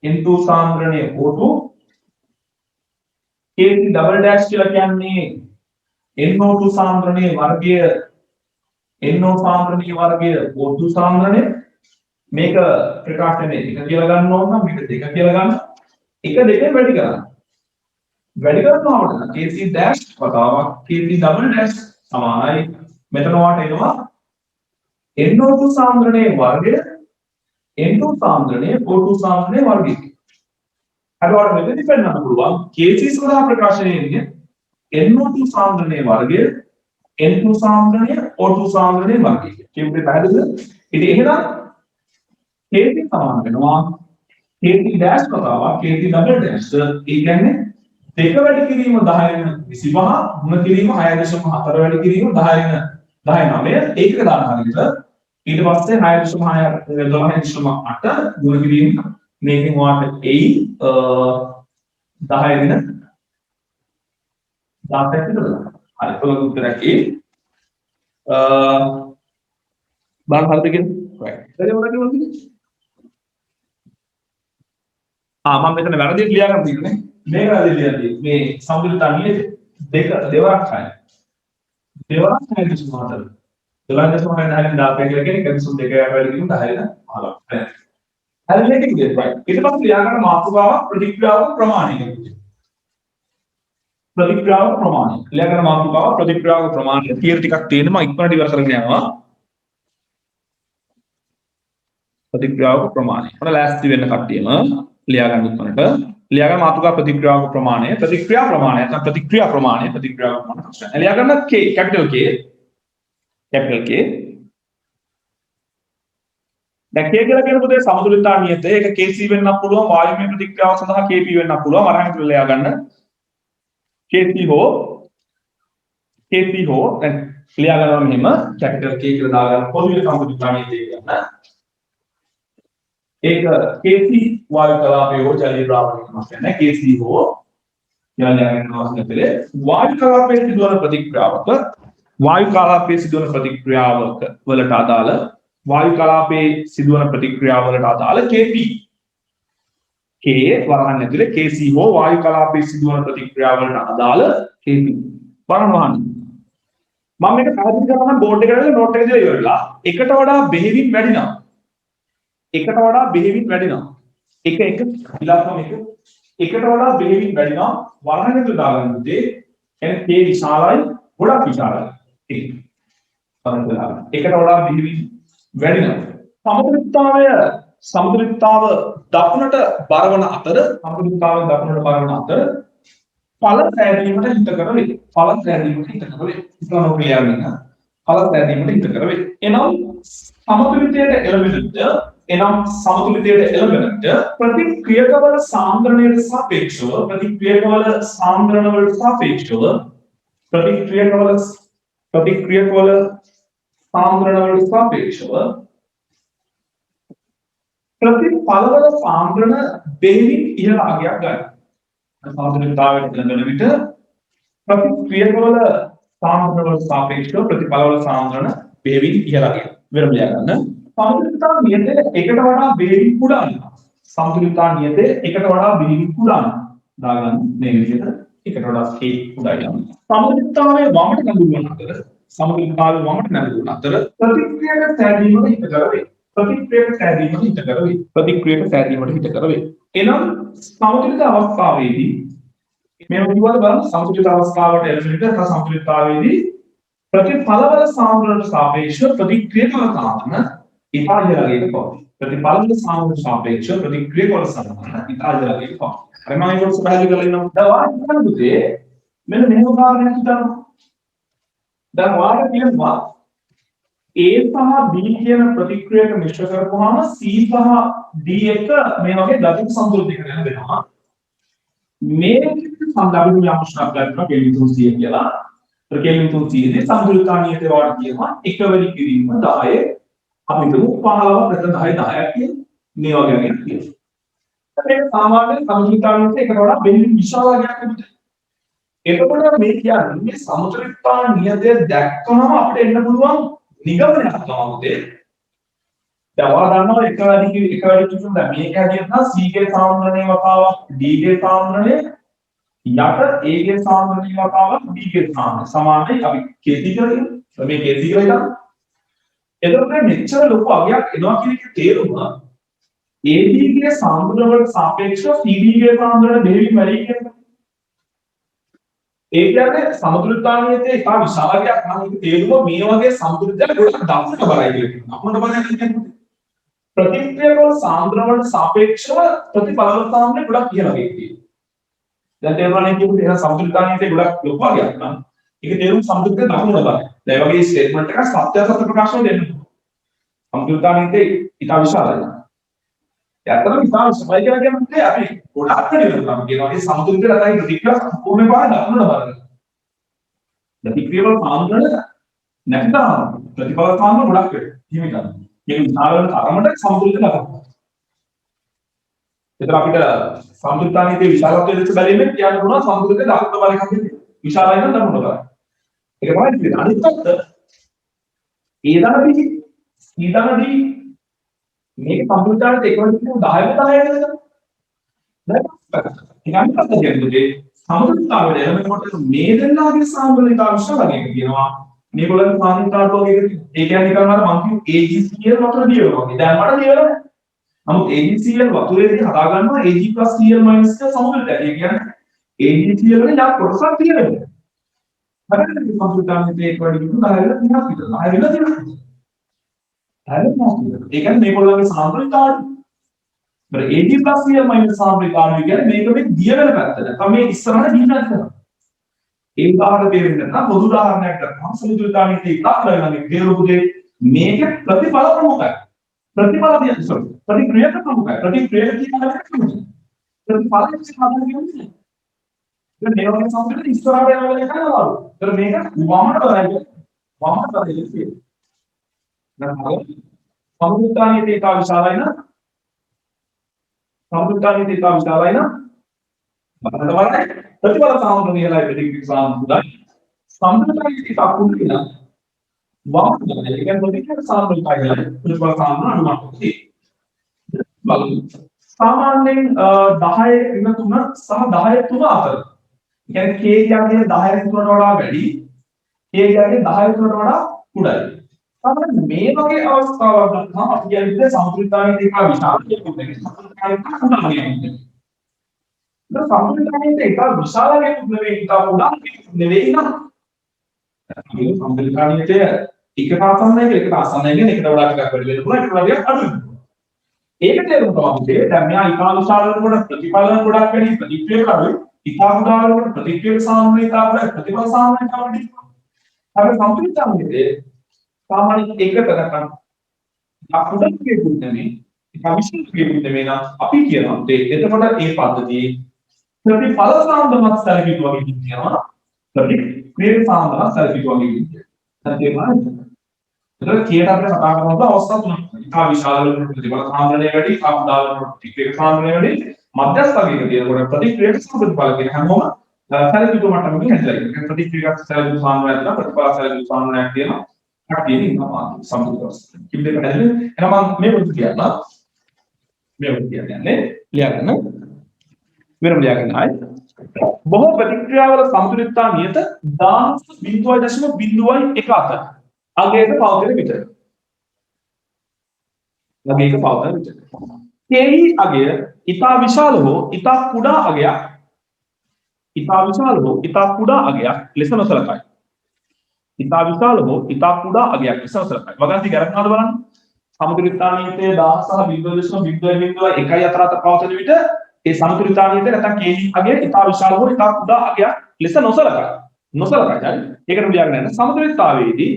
N2 සාන්ද්‍රණය O2 KP double dash කියලා කියන්නේ NO2 සාන්ද්‍රණයේ වර්ගය NO සාන්ද්‍රණයේ වර්ගය O2 සාන්ද්‍රණය මේක ප්‍රකාශනයේ එක කියලා ගන්න ඕන නම් මේක දෙක කියලා ගන්න එක දෙකෙන් වැඩි කරන්න වැඩි කරනකොට KP dash වතාවක් KP double dash සමානයි මෙතන වාට එනවා NO2 සාන්ද්‍රණයේ වර්ගය N2 සාන්ද්‍රණයේ O2 සාන්ද්‍රණයේ වර්ගය හරි වාට මෙතනදි පෙන්නන්න පුළුවන් KC සඳහා ප්‍රකාශනයේ NO2 සාන්ද්‍රණයේ වර්ගය N2 සාන්ද්‍රණය O2 සාන්ද්‍රණයේ වර්ගය කියුවේ පැහැදිලිද ඉතින් එහෙනම් KP සමාන වෙනවා KP dash වතාවක් KP double dash ඒ කියන්නේ දෙක වැඩි කිරීම 10 25 3 කිරීම 6.4 වැඩි කිරීම 10 19 ඒකක දාන හරියට ඊට පස්සේ 6.6 12.8 ගුණ කිරීම මේකෙන් වාට එයි 10 වෙන 16ක් විතර හරි ඔයගොල්ලෝ උත්තරයක් ඒ බලන්න හරිද කියන්නේ right එතන මොනවද කියන්නේ මම මෙතන වැරදිට ලියා ගන්න තියෙන්නේ මේක වැරදි ලියලා තියෙන්නේ මේ සම්බුද්ධ නියත දෙවරක් හයි දෙවරක් 6.4 12.6 10 දාපේ කියලා කියන්නේ කන්සුම් දෙක වැඩි කිරීම 10 වෙන 15 හරි මේක ඉතින් right ඊට පස්සේ ලියා ගන්න මාතෘකාව ප්‍රතික්‍රියාව ප්‍රමාණය ප්‍රතික්‍රියාව ප්‍රමාණය ලියා ගන්න මාතෘකාව ප්‍රතික්‍රියාව ප්‍රමාණය තියර ටිකක් තියෙන මම ඉක්මනට ඉවර කරගෙන යනවා ප්‍රතික්‍රියාව ප්‍රමාණය මොන ලෑස්ති වෙන්න කට්ටියම ලියා ගන්න ඉක්මනට ලියා ගන්න මාතෘකාව ප්‍රතික්‍රියාව ප්‍රමාණය ප්‍රතික්‍රියා ප්‍රමාණය නැත්නම් ප්‍රතික්‍රියා ප්‍රමාණය ප්‍රතික්‍රියාව ප්‍රමාණය ලියා ගන්න K capital K දැන් K කියලා කියන පොතේ සමතුලිතතා නියතය ඒක KC වෙන්නත් පුළුවන් වායුමය ප්‍රතික්‍රියාව සඳහා KP වෙන්නත් පුළුවන් වරහන් කියලා ලියා ගන්න KC හෝ දැන් ලියා ගන්නවා මෙහෙම capital K කියලා දාගන්න පොදුවේ සමතුලිතතා නියතය ගන්න ඒක KC වායු කලාපයේ හෝ ජලීය ද්‍රාවණයක නැහැ KC හෝ කියලා ගන්නවා නැතේ වායු කලාපයේ සිදුවන ප්‍රතික්‍රියාවක වායු කලාපයේ සිදුවන ප්‍රතික්‍රියාවක වලට අදාළ වායු කලාපයේ සිදුවන ප්‍රතික්‍රියාවලට අදාළ KP K වරහන් ඇතුලේ KC හෝ වායු කලාපයේ සිදුවන ප්‍රතික්‍රියාවලට අදාළ KP වරහන් වහන්න මම මේක පැහැදිලි කරනවා බෝඩ් එකට දාලා නෝට් එක දාලා ඉවරලා එකට වඩා බෙහෙවින් වැඩිනවා එක එක විලාසම එකට වඩා බෙහෙවින් වැඩිනවා වරහන් ඇතුලේ දාගන්න උදේ එන K විශාලයි ගොඩක් විශාලයි එකට වඩා බෙහෙවින් වැඩිනවා සමතුලිතතාව දකුණට බරවන අතර ඵල සෑදීමට හිත කර වේ. එනම් සමතුලිතයට එළඹෙන්නට ප්‍රතික්‍රියකවල සාන්ද්‍රණයට සාපේක්ෂව ප්‍රතික්‍රියකවල සාන්ද්‍රණවලට සාපේක්ෂව ප්‍රතිඵලවල සාන්ද්‍රණ බෙහෙවින් ඉහළ අගයක් ගන්න. සමතුලිතතාවයට එළඹෙන විට ප්‍රතික්‍රියකවල සාන්ද්‍රණවලට සාපේක්ෂව ප්‍රතිඵලවල සාන්ද්‍රණ බෙහෙවින් ඉහළ අගයක්. වෙනම ලියා ගන්න. සමතුලිතතාව නියතය එකට වඩා බෙහෙවින් කුඩා වෙනවා. සමතුලිතතාව නියතය එකට වඩා බෙහෙවින් කුඩා වෙනවා. දාගන්න මේ විදිහට එකට වඩා k කුඩා වෙනවා. සමතුලිතතාවයේ වමට නැඹුරුවන අතර ප්‍රතික්‍රියක සෑදීමට හිත කර වේ. එනම් සමතුලිත අවස්ථාවේදී මේ විදිහට බලන්න සමතුලිත අවස්ථාවට එළඹෙන්නට සමතුලිතතාවයේදී ප්‍රතිඵලවල සාන්ද්‍රණයට සාපේක්ෂව ප්‍රතික්‍රියකවල සාන්ද්‍රණ ඉහළට පවතී. ප්‍රතිඵලවල සාපේක්ෂව ප්‍රතික්‍රියාවල සමාන ඉතාලජලගේ ෆෝම්. හරි මම ඒක ඔස්සේ පැහැදිලි කරලා ඉන්නවා. දැන් වාට කියන්න පුතේ මෙන්න මෙහෙම කාරණයක් හිතන්න. දැන් වාට කියනවා A සහ B කියන ප්‍රතික්‍රියක මිශ්‍ර කරපුවාම C සහ D එක මේ වගේ ගතික සම්තුලිතකරණය වෙනවා. මේ සම්බන්ධ යම් ප්‍රශ්නයක් ගන්නවා කෙල්වින් 300 කියලා. කෙල්වින් 300 දී සම්තුලිතානියතේ වාට කියනවා එක වැඩි කිරීම 10 අපි හිතමු 15 ප්‍රතිශත 10 10ක් කියන මේ වගේ එකක් තියෙනවා. මේක සාමාන්‍ය සම්තුලිතානියතේ එකට වඩා බෙහෙවින් විශාල වර්ගයක් නෙමෙයි. එතකොට මේ කියන්නේ මේ සම්තුලිතානියතේ දැක්කම අපිට එන්න පුළුවන් නිගමනයක් තමයි. දැන් ඔයාලා දන්නවා එක වැඩි කිරීම දැන් මේක හැදියත් නම් C ගේ සාන්ද්‍රණයේ වතාවක් D ගේ සාන්ද්‍රණය යට A ගේ සාන්ද්‍රණයේ වතාවක් B ගේ සාන්ද්‍රණය සමානයි අපි KC කියලා කියනවා. මේ KC කියලා හිතන්න. එතකොට මෙච්චර ලොකු අගයක් එනවා කියන එකේ තේරුම AB ගේ සාන්ද්‍රණ වලට සාපේක්ෂව CD ගේ සාන්ද්‍රණ දෙවිලි වැඩි කියනවා. ඒ කියන්නේ සමතුලිතාවනියතේ එක විශාලයක් නම් ඒක තේරුම මේ වගේ සමතුලිතයක් ගොඩක් දක්ෂට බරයි කියලා. අපිට බලන්න කියන්නේ ප්‍රතික්‍රියාවල සාන්ද්‍රණ වලට සාපේක්ෂව ප්‍රතිඵලවල සාන්ද්‍රණය ගොඩක් කියලා වෙන්නේ. දැන් තේරුණානේ කියපු දේ සමතුලිතාවනියතේ ගොඩක් ලොකු වගේක් නම් ඒක තේරුම් සමතුලිතය දක්වන්න බෑ. දැන් මේ වගේ ස්ටේට්මන්ට් එකක් සත්‍ය ප්‍රකාශ දෙන්න. සමතුලිතාවනියතේ ඊට විශාලයි. ඇත්තටම ඉතාල සමයි කියලා කියන්නේ අපි ගොඩක් දෙනවා කියනවා මේ සමතුලිතය නැත්නම් ප්‍රතික්‍රියාව සම්පූර්ණ පාඩ දක්වන්න බලන්න. ප්‍රතික්‍රියාවල සාන්ද්‍රණය නැත්නම් ප්‍රතිඵල සාන්ද්‍රණය ගොඩක් වෙනවා. එහෙම ගන්න. මේක විශාලව තරමට සමතුලිත කරනවා. ඒතර අපිට සමතුලිතාවනියතේ විශාලත්වය දෙස බැලීමෙන් කියන්න පුළුවන් සමතුලිතය දක්වන්න බල එකක් නෙමෙයි. විශාලයි නම් දක්වන්න බල. ඒක තමයි කියන්නේ. අනිත් පැත්ත ඊළඟදී මේක සම්පූර්ණයට එක වෙනකම් 10 10 නේද? නේද? ඊළඟට කියන්නේ සමතුලිතතාවය එනකොට මේ දෙන්නාගේ සාන්ද්‍රණිකතාව විශ්වාසයක් කියනවා. මේගොල්ලන්ගේ සාන්ද්‍රණිකතාවට වගේ ඒ කියන්නේ කරනවා මම කිව්ව AgCl වතුර දියවනවා වගේ. දැන් මට දියවලා නැහැ. නමුත් AgCl වතුරේදී හදා ගන්නවා Ag+Cl- එක සමතුලිතයි. ඒ කියන්නේ AgCl වලින් යක් කොටසක් තියෙනවා. හරිද? සමතුලිතතාවයේ ඒක වගේ කිව්ව 10 වෙලා 30ක් විතර. 10 වෙලා 30ක්. ඒ කියන්නේ මේගොල්ලන්ගේ සාන්ද්‍රණිකතාවය. බර Ag+Cl- සාන්ද්‍රණිකතාවය කියන්නේ මේක මේ දිය වෙන පැත්තට. තමයි මේ ඉස්සරහට දීලා කරනවා. ඒ උදාහරණ දෙන්න නම් පොදු උදාහරණයක් ගන්නවා. සමතුලිතාවයේ ඉස්සරහට තේරුමුදේ මේක ප්‍රතිඵල ප්‍රමුඛයි. ප්‍රතිඵල කියන්නේ ප්‍රතික්‍රියාක ප්‍රමුඛයි. ප්‍රතික්‍රියාක කියන්නේ ප්‍රතිඵලයේ සාධන කියන්නේ. ඒ මේ වගේ සම්පූර්ණ ඉස්සරහට යනවා කියන එකනවා. ඒතර මේක වමට බලයි. වමට බලයි කියන්නේ. සමතුලිතාවයේ ඒක විශාලයි නම් සමතුලිතාවයේ ඒක විශාලයි නම් බලන්න ප්‍රතිඵල සාන්ද්‍රණයයි ප්‍රතික්‍රියා සාන්ද්‍රණයයි සමතුලිතාවයේ ඒක අකුණු වෙන වමට බලයි. ඒ කියන්නේ ප්‍රතික්‍රියා සාන්ද්‍රණයයි ප්‍රතිඵල සාන්ද්‍රණ අනුමතයි. බලමු. සාමාන්‍යයෙන් 10 ඍණ 3 සහ 10 3 අතර. ඒ කියන්නේ K කියන්නේ 10 ඍණ 3ට වඩා වැඩි. K කියන්නේ 10 3ට වඩා කුඩායි. අපිට මේ වගේ අවස්ථාවක් ගන්නවා අපි කියන්නේ සමතුලිතාවයේ ඒක විශාල කෙනෙකුට සමතුලිතාවයේ කුඩාන්නේ. ඒක සමතුලිතාවයේ ඒක විශාල කෙනෙකුට නෙවෙයි ඒක කුඩා කෙනෙකුට නෙවෙයි නේද? මේ සමතුලිතාවයේ එක පාසන්නයි එකට ආසන්නයි කියන එකට වඩා ටිකක් වැඩි වෙන්න පුළුවන් එකට වඩා අඩු වෙන්න. ඒක තේරුම් ගන්න දැන් මෙයා ඉතා විශාල වෙනකොට ප්‍රතිඵල ගොඩක් වැඩි ප්‍රතික්‍රියා කරේ ඉතා උදාර වෙනකොට ප්‍රතික්‍රියා සාන්ද්‍රණිකතාව ප්‍රතිඵල සාන්ද්‍රණිකතාව වැඩි. අපි සමතුලිතාවයේ සාමාන්‍ය එකකට ගන්න අපුඩක් කියුන්නේ ඒක විශ්ලේෂණය කියුන්නේ නම් අපි කියනවා එතකොට මේ පද්ධතියේ ප්‍රතිඵල සාන්ද්‍රණවත් සැලකිලි වගේ කියනවා ප්‍රතික්‍රියා සාන්ද්‍රණවත් සැලකිලි වගේ කියනවා. තේරුණාද? ඒතර කීයට අපිට කතා කරනකොට අවස්ථා තුනක්. ඉතා විශාල වෙන ප්‍රතිඵල සාන්ද්‍රණය වැඩි, ඉතා උදාර වෙන ප්‍රතික්‍රියා සාන්ද්‍රණය වැඩි, මධ්‍යස්ථ වර්ගයක තියෙනකොට ප්‍රතික්‍රියා සාන්ද්‍රණ කියන හැමෝම සැලකිලි මට්ටමකින් හැදලා ඉන්නේ. ප්‍රතික්‍රියා සැලකිලි සාන්ද්‍රණයක් තියෙනවා, ප්‍රතිඵල සැලකිලි සාන්ද්‍රණයක් තියෙනවා. කටියේ ඉන්නවා සම්පූර්ණ කිව්වේ පැහැදිලි. එහෙනම් මම මේ වෘත්ත කියන්න. මේ වෘත්ත කියන්නේ ලියාගන්න. වෙනම ලියාගන්න ආයි. බොහෝ ප්‍රතික්‍රියාවල සමතුලිතතා නියත 0.01 අතර. අගයක පවතින විතර. අගයක පවතින විතර. KE අගය ඉතා විශාල හෝ ඉතා කුඩා අගයක් ඉතා විශාල හෝ ඉතා කුඩා අගයක් ලෙස නොසලකයි. ඉතා විශාල හෝ ඉතා කුඩා අගයක් ලෙස නොසලකයි. වගන්ති ගැරක්නාද බලන්න. සමතුලිතතාවයේ 1000 සහ 0.001 අතර පවතින විට ඒ සමතුලිතතාවයේ නැත්නම් kg අගය ඉතා විශාල හෝ ඉතා කුඩා අගයක් ලෙස නොසලකයි. හරි. ඒකට ලියාගෙන යන්න සමතුලිතතාවයේදී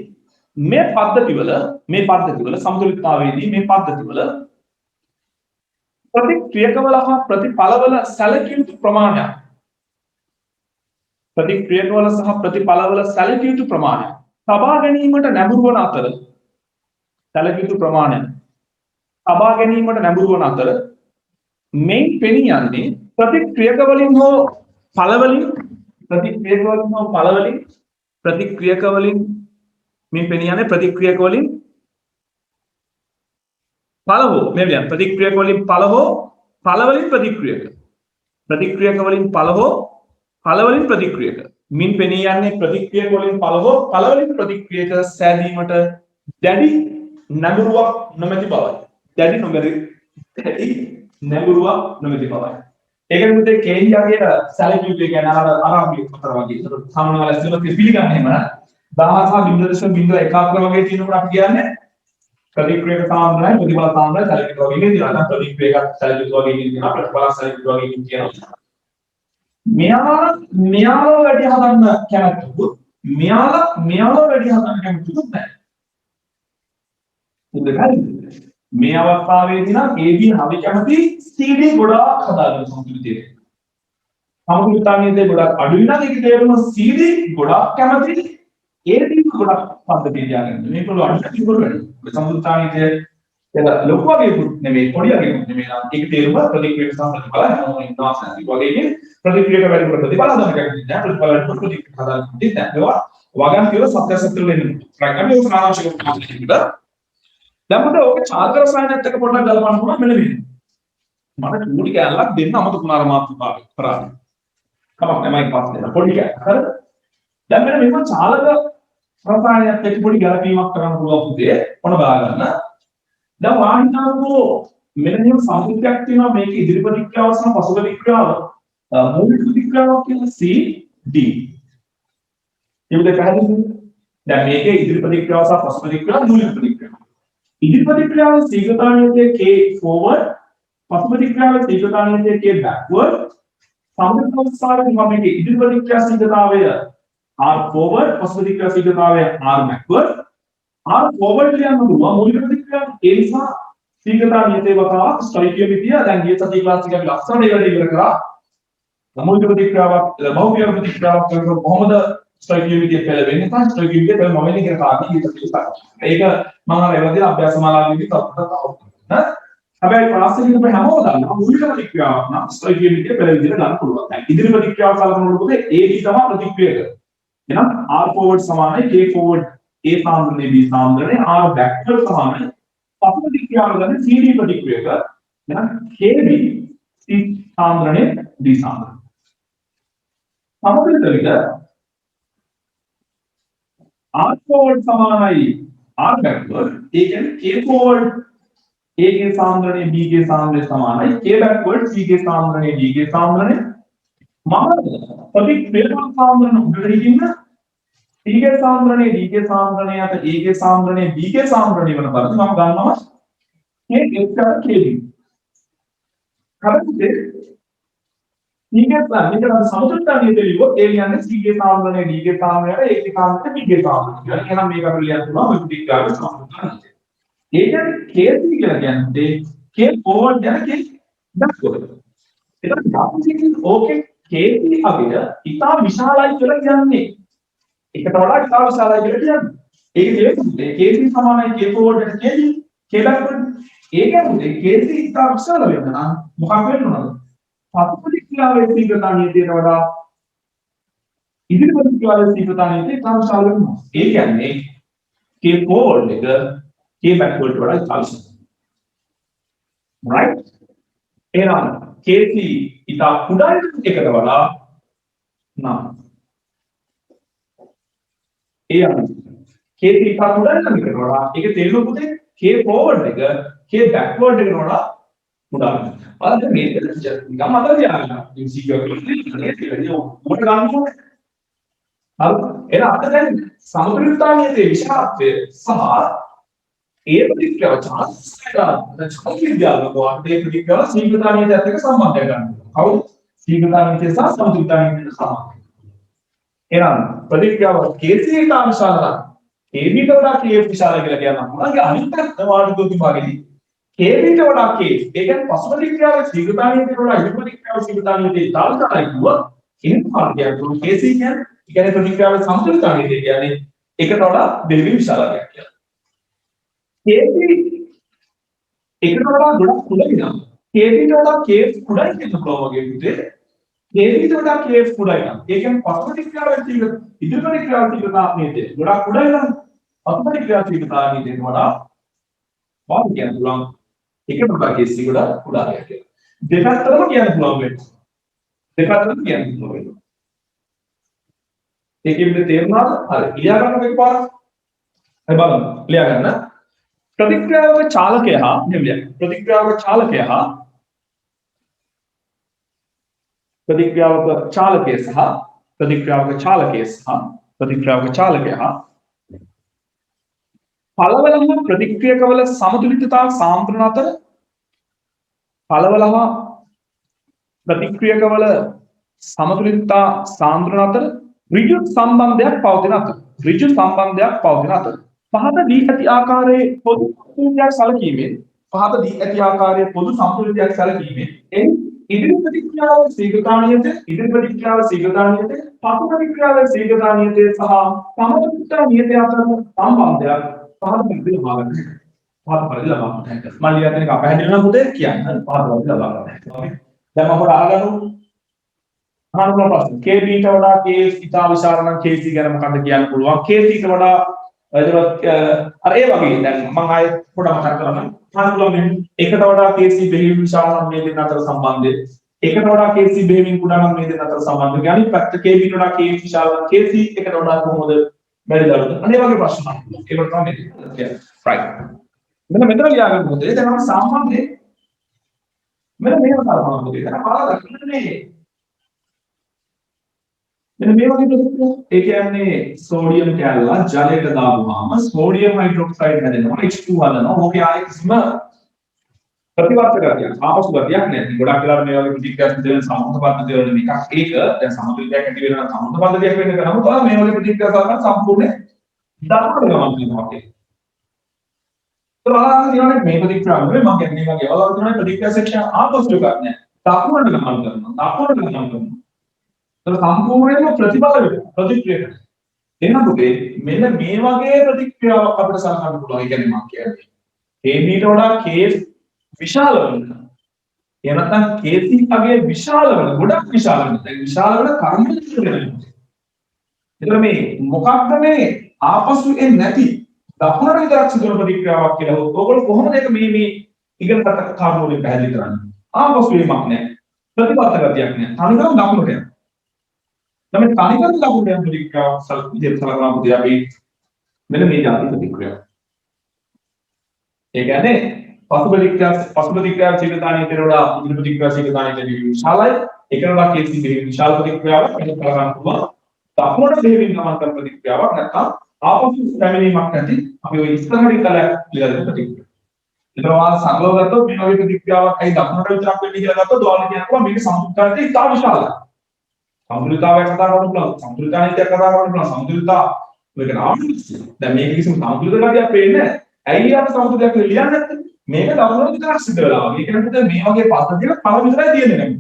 මේ පද්ධතිවල සමතුලිතතාවයේදී මේ පද්ධතිවල ප්‍රතික්‍රියකවල හා ප්‍රතිඵලවල සැලකිය යුතු ප්‍රමාණයක් ප්‍රතික්‍රියකවල සහ ප්‍රතිඵලවල සැලකිය යුතු ප්‍රමාණයක් තබා ගැනීමට නැඹුරු වන අතර සැලකිය යුතු ප්‍රමාණයක් තබා ගැනීමට නැඹුරු වන අතර මේ පෙනී යන්නේ ප්‍රතික්‍රියකවලින් හෝ ඵලවලින් මේ පෙනී යන්නේ ප්‍රතික්‍රියකවලින් ඵලවෝ මේ කියන්නේ ප්‍රතික්‍රියකවලින් ඵලවෝ ඵලවලින් ප්‍රතික්‍රියකවලින් ඵලවෝ ඵලවලින් ප්‍රතික්‍රියක මින් පෙනී යන්නේ ප්‍රතික්‍රියකවලින් ඵලවෝ ඵලවලින් ප්‍රතික්‍රියක සෑදීමට දැඩි නැඹුරුවක් නොමැති බවයි. දැඩි නැඹුරුවක් නොමැති බවයි. ඒකෙන් මුදේ කේන්ද්‍රයේ සැලකිය යුතු කියන්නේ ආරම්භික පතර වගේ. ඒක සාමාන්‍ය ලැස්තිවල පිළිගන්නේ එහෙම 1000 සහ 0.01 වගේ තියෙනකොට අපි කියන්නේ ප්‍රතික්‍රියක සාන්ද්‍රණය ප්‍රතිඵල සාන්ද්‍රණය සැලකිය වගේ තියෙනවා. ප්‍රතික්‍රියක සැලකිය වගේ තියෙනවා. ප්‍රතිඵල සැලකිය වගේ තියෙනවා. මෙයාලා වැඩි හදන්න කැමතිද? මෙයාලා වැඩි හදන්න කැමතිද නැහැ. උදාහරණයක් මේ අවස්ථාවේදී නම් AB හරි කැමති CD ගොඩාක් හදාගන්න සමතුලිතයේ. සමතුලිතතාවයේදී ගොඩාක් අඩුයි නම් ඒක තේරුම CD ගොඩාක් කැමති AB ගොඩාක් පද්ධතිය තියාගන්න. මේක අඩු කිව්වොත් වැඩි. සමතුලිතතාවයේදී ඒක ලොකු වගේකුත් නෙමෙයි පොඩි වගේකුත් නෙමෙයි නම් ඒක තේරුම ප්‍රතික්‍රියක සම්බන්ධ බලන්න ඉන්නවා වගේ ප්‍රතික්‍රියක වැඩි ප්‍රතිඵල හදන්න කැමති නැහැ. ප්‍රතිඵල වැඩි ප්‍රතික්‍රියක හදන්න කැමති නැහැ. ඒවා වගන් කියලා සත්‍යසත්‍ය වෙන්නේ. රයිට් අපි ඒක සාරාංශයක් ගන්නවා. දැන් මට ඕක චාලක රසායනයත් එක්ක පොඩ්ඩක් ගලපන්න පුළුවන් මෙන්න මෙන්න. මට චූටි කැලලක් දෙන්න අමතකුණාර මාතෘකාව කරානේ. කමක් නැහැ මයික් පාස් දෙන්න පොඩි කැලලක්. හරිද? දැන් මෙන්න මේක චාලක රසායනයත් එක්ක පොඩි ගැලපීමක් කරන්න පුළුවන් පුතේ. ඔන්න බලාගන්න. දැන් වාහිකාවෝ මෙන්න මේ සම්මුතියක් තියෙනවා මේකේ ඉදිරි ප්‍රතික්‍රියාව සහ පසු ප්‍රතික්‍රියාව මූලික ප්‍රතික්‍රියාවක් කියන C D. ඒක පැහැදිලිද? දැන් මේකේ ඉදිරි ප්‍රතික්‍රියාව සහ පසු ප්‍රතික්‍රියාව මූලික ප්‍රතික්‍රියාව. ඉදිරි ප්‍රතික්‍රියාවේ ශීඝ්‍රතාවයේ K forward පසු ප්‍රතික්‍රියාවේ ශීඝ්‍රතාවයේ K backward සම්පූර්ණ මම මේකේ ඉදිරි ප්‍රතික්‍රියා ශීඝ්‍රතාවය R forward පසු ප්‍රතික්‍රියා ශීඝ්‍රතාවය R backward R forward කියන මූලික ප්‍රතික්‍රියාව A නිසා ශීඝ්‍රතාවයේ වතාවක් ස්ටොයිකියෝමෙට්‍රිය දැන් ගිය සතියේ ක්ලාස් එකේ අපි ලස්සනට ඒකට ඉවර කරා මූලික ප්‍රතික්‍රියාවක් බහුව්‍යව ප්‍රතික්‍රියාවක් කරනකොට කොහොමද ස්ටොයිකියෝමෙට්‍රිය පෙළ වෙන්නේ නැත්නම් ස්ටොයිකියෝමෙට්‍රිය පෙළ මොවෙන්නේ කියන කාරණේ ඊට පස්සේ ඒක මම අර එවදී අභ්‍යාස මාලාවේදී තත්ත්වයට આવුවා. හැබැයි ක්ලාස් එකේ අපි හැමෝම දන්නවා මූලික ප්‍රතික්‍රියාවක් නම් ස්ටොයිකියෝමෙට්‍රිය පෙළ විදිහට ගන්න පුළුවන්. දැන් ඉදිරි ප්‍රතික්‍රියාව කලකනකොට AD තමයි ප්‍රතික්‍රියක. එහෙනම් R forward සමානයි K forward A සාන්ද්‍රණය B සාන්ද්‍රණය R backward සමානයි පසු ප්‍රතික්‍රියාව ගන්න CD ප්‍රතික්‍රියක. එහෙනම් KB C සාන්ද්‍රණය D සාන්ද්‍රණය. සමතුලිත විට R forward සමානයි R backward ඒ කියන්නේ K forward A ගේ සාන්ද්‍රණය B ගේ සාන්ද්‍රණය සමානයි K backward C ගේ සාන්ද්‍රණය D ගේ සාන්ද්‍රණය මම ප්‍රතික්‍රියාව සාන්ද්‍රණය උඩට හිටින්න C ගේ සාන්ද්‍රණය D ගේ සාන්ද්‍රණය අත A ගේ සාන්ද්‍රණය B ගේ සාන්ද්‍රණය වෙන බලද්දි මම ගන්නවා K KB හරිද ඊගේ මේක සමතුලිතතාවයේ දෙලිවෝ ඒ කියන්නේ C ගේ සාන්ද්‍රණය D ගේ සාන්ද්‍රණය A ගේ සාන්ද්‍රණය B ගේ සාන්ද්‍රණය. එහෙනම් මේක අපිට ලියන්න පුළුවන් ඔය ප්‍රතික්‍රියාවේ සමතුලිතතාවය. ඒ කියන්නේ KC කියලා කියන්නේ K forward යන K backward. ඒක තමයි ඕකේ KC අපිට ඉතා විශාලයි කියලා කියන්නේ. එකට වඩා ඉතා විශාලයි කියලා කියන්නේ. ඒක කියන්නේ KC සමානයි K forward යන KD K backward. ඒ කියන්නේ KC ඉතා විශාල වෙනවා නම් මොකක් වෙන්න ඕනද? පසු ප්‍රතික්‍රියාවේ ශීඝ්‍රතාවයේ වඩා ඉදිරි ප්‍රතික්‍රියාවේ ශීඝ්‍රතාවයේ ඉතා විශාල වෙනවා. ඒ කියන්නේ K forward එක K backward වඩා ඉතා විශාලයි. right? එහෙනම් KC ඉතා කුඩා එකට වඩා නම් ඒ අනුව KC ඉතා කුඩා එකට වඩා ඒක තේරුම පුතේ K forward එක K backward එකට වඩා කුඩා වෙනවා. අද මේක නිකම් අතර තියාගන්න. ඉතින් සීග්‍රතාවයේ මොකට ගන්න ඕනේ? හරි. එහෙනම් අද දැන් සමතුලිතතාවයේ විශාලත්වය සහ ඒ ප්‍රතික්‍රියාව චාන්ස් විද්‍යාත්මකව ඒ ප්‍රතික්‍රියාව ශීඝ්‍රතා නීතියත් එක්ක සම්බන්ධය ගන්නවා. කවුද? ශීඝ්‍රතා නීතිය සහ සමතුලිතතා නීතිය සම්බන්ධයි. එහෙනම් ප්‍රතික්‍රියාව කේසී එක විශාල නම් කේබීට වඩා කේඑෆ් විශාල කියලා කියනවා. මොනවාගේ අනිත් පැත්ත වාර්ගික විභාගෙදී කේබීට වඩා කේස් ඒ කියන්නේ පසු ප්‍රතික්‍රියාවේ ශීඝ්‍රතා නීතියට වඩා ඉදිරි ප්‍රතික්‍රියාවේ ශීඝ්‍රතා නීතිය තාලකාරයි කිව්වොත් එහෙනම් මාර්ගයක් කේසී කියන්නේ ප්‍රතික්‍රියාවේ සමතුලිතතා නීතිය කියන්නේ ඒකට වඩා දෙවිවි විශාලයක් කියලා. කේබී එකට වඩා ගොඩක් කුඩයි නම් කේබීට වඩා කේස් කුඩයි කියන ප්‍රෝමගේ විදිහට කේබීට වඩා කේස් කුඩයි නම් ඒ කියන්නේ පසු ප්‍රතික්‍රියාවේ ඉදිරි ප්‍රතික්‍රියාවේ ශීඝ්‍රතා නීතිය ගොඩක් කුඩයි නම් පසු ප්‍රතික්‍රියාවේ ශීඝ්‍රතා නීතියට වඩා වාද කියන්න පුළුවන් එකට වඩා කේස් කුඩා කුඩායක් කියලා. දෙපැත්තම කියන්න පුළුවන් වෙනවා. දෙපැත්තම කියන්න පුළුවන් වෙනවා. ඒකෙන් තේරුණාද? හරි. ලියා ගන්න එකපාරක්. හරි බලන්න. ලියා ගන්න. ප්‍රතික්‍රියාවක චාලකය හා ප්‍රතික්‍රියාවක චාලකය හා ප්‍රතික්‍රියාවක චාලකය සහ ප්‍රතික්‍රියාවක චාලකය සහ ප්‍රතික්‍රියාවක චාලකය හා පළවල හා ප්‍රතික්‍රියකවල සමතුලිතතා සාන්ද්‍රණ අතර පළවල හා ප්‍රතික්‍රියකවල සමතුලිතතා සාන්ද්‍රණ අතර ඍජු සම්බන්ධයක් පවතින අතර පහත දී ඇති ආකාරයේ පොදු සමතුලිතයක් සැලකීමෙන් ඉදිරි ප්‍රතික්‍රියාවේ ශීඝ්‍රතා නියතය පසු ප්‍රතික්‍රියාවේ ශීඝ්‍රතා නියතය සහ සමතුලිතතා නියතය අතර සම්බන්ධයක් පහත පරිදි ලබා ගන්න. මම ලියන එක අපහැදිලි නම් පුතේ කියන්න පහත පරිදි ලබා ගන්න. දැන් මම අහගමු අහන්න ප්‍රශ්න. KB ට වඩා KS ඉතා විශාල නම් KC ගැන මොකක්ද කියන්න පුළුවන්? KC ට වඩා අර ඒ වගේ දැන් මම ආයෙත් පොඩ්ඩක් මතක් කරගන්න. අහන්න එකට වඩා KC බෙහෙවින් විශාල නම් මේ දෙන්න අතර සම්බන්ධය. එකට වඩා KC බෙහෙවින් කුඩා නම් මේ දෙන්න අතර සම්බන්ධය. අනිත් පැත්ත KB ට වඩා KS විශාල නම් KC එකට වඩා කොහොමද බැරිදලුද? අනේ වගේ ප්‍රශ්න අහන්න. ඒක තමයි right. මෙන්න මෙතන ලියා ගන්න මොකද? දැන් අපි සාමාන්‍යයෙන් මෙන්න මේව කරනවා මොකද? දැන් බලලා දකින්නේ මෙන්න මේ වගේ ප්‍රතික්‍රියා. ඒ කියන්නේ සෝඩියම් කැලලා ජලයට දාපුවාම සෝඩියම් හයිඩ්‍රොක්සයිඩ් හැදෙනවා H2 හදනවා. ඕකේ ආයේ කිසිම ප්‍රතිවර්තකයක් ආපසු ගතියක් නැහැ. ගොඩක් වෙලාවට මේ වගේ ප්‍රතික්‍රියා සිදු වෙන සම්මුත පද්ධතිය වල එකක් ඒක. දැන් සමතුලිතයක් ඇති වෙන සම්මුත පද්ධතියක් වෙන්න කරාම තමයි මේ වගේ ප්‍රතික්‍රියා කරන සම්පූර්ණ ධර්ම ගමන් වෙනවා කියන්නේ. මේ ප්‍රතික්‍රියාව නෙවෙයි මම කියන්නේ වගේ වල තමයි ප්‍රතික්‍රියා සෙක්ෂන් ආපසු ගන්න නැහැ. දකුණට ගමන් කරනවා. ඒක සම්පූර්ණයෙන්ම ප්‍රතිඵල වෙනවා ප්‍රතික්‍රියාවට. එහෙනම් පුතේ මෙන්න මේ වගේ ප්‍රතික්‍රියාවක් අපිට සලකන්න පුළුවන්. ඒ කියන්නේ මම කියන්නේ KB ට වඩා KS විශාල වෙනවා. එහෙම නැත්නම් KC අගේ විශාල වෙන ගොඩක් විශාල වෙනවා. දැන් විශාල වෙන කර්ම වෙනවා. එතකොට මේ මොකක්ද මේ ආපසු එන්නේ නැති දකුණට විතරක් සිදුවන ප්‍රතික්‍රියාවක් කියලා. ඕගොල්ලෝ කොහොමද ඒක මේ ඉගෙන ගන්න කාරණා වලින් පැහැදිලි කරන්නේ? ආපසු එීමක් නැහැ. ප්‍රතිපත්ත ගතියක් නැහැ. තනිකරම දකුණට යනවා. තමයි තනිකරම දකුණට යන ප්‍රතික්‍රියාවක් විදිහට සලකනවා පුතේ අපි මෙන්න මේ જાති ප්‍රතික්‍රියාව. ඒ කියන්නේ පසු ප්‍රතික්‍රියාව ශීඝ්‍රතාවනියට වඩා ඉදිරි ප්‍රතික්‍රියාව ශීඝ්‍රතාවනියට විශාලයි. ඒකට වඩා KC බෙහෙවින් විශාල ප්‍රතික්‍රියාවක් වෙන කරගන්න පුළුවන්. දකුණට බෙහෙවින් ගමන් කරන ප්‍රතික්‍රියාවක් නැත්නම් ආපසු පැමිණීමක් නැති අපි ඔය ඉස්සරහට ඉතලා පිළිගන්න ප්‍රතික්‍රියාව. ඒතර වාස සංගලව ගත්තොත් මේ වගේ ප්‍රතික්‍රියාවක් ඇයි දකුණට විතරක් වෙන්නේ කියලා ගත්තොත් ඔයාලා කියනවා මේක සම්පූර්ණයෙන් ඉතා විශාලයි. සම්පූර්ණතාවයක් කතා කරන්න පුළුවන්. සම්පූර්ණතාවනියක් කතා කරන්න පුළුවන්. සම්පූර්ණතාව මේක නාම දැන් මේක කිසිම සම්පූර්ණ ගතියක් පේන්නේ නැහැ. ඇයි අපි සම්පූර්ණයක් ලියන්නේ නැත්තේ? මේක දවුනොත් විතරක් සිද්ධ වෙලා. මේක නේද මේ වගේ පද්ධතියක පළ විතරයි තියෙන්නේ නේ.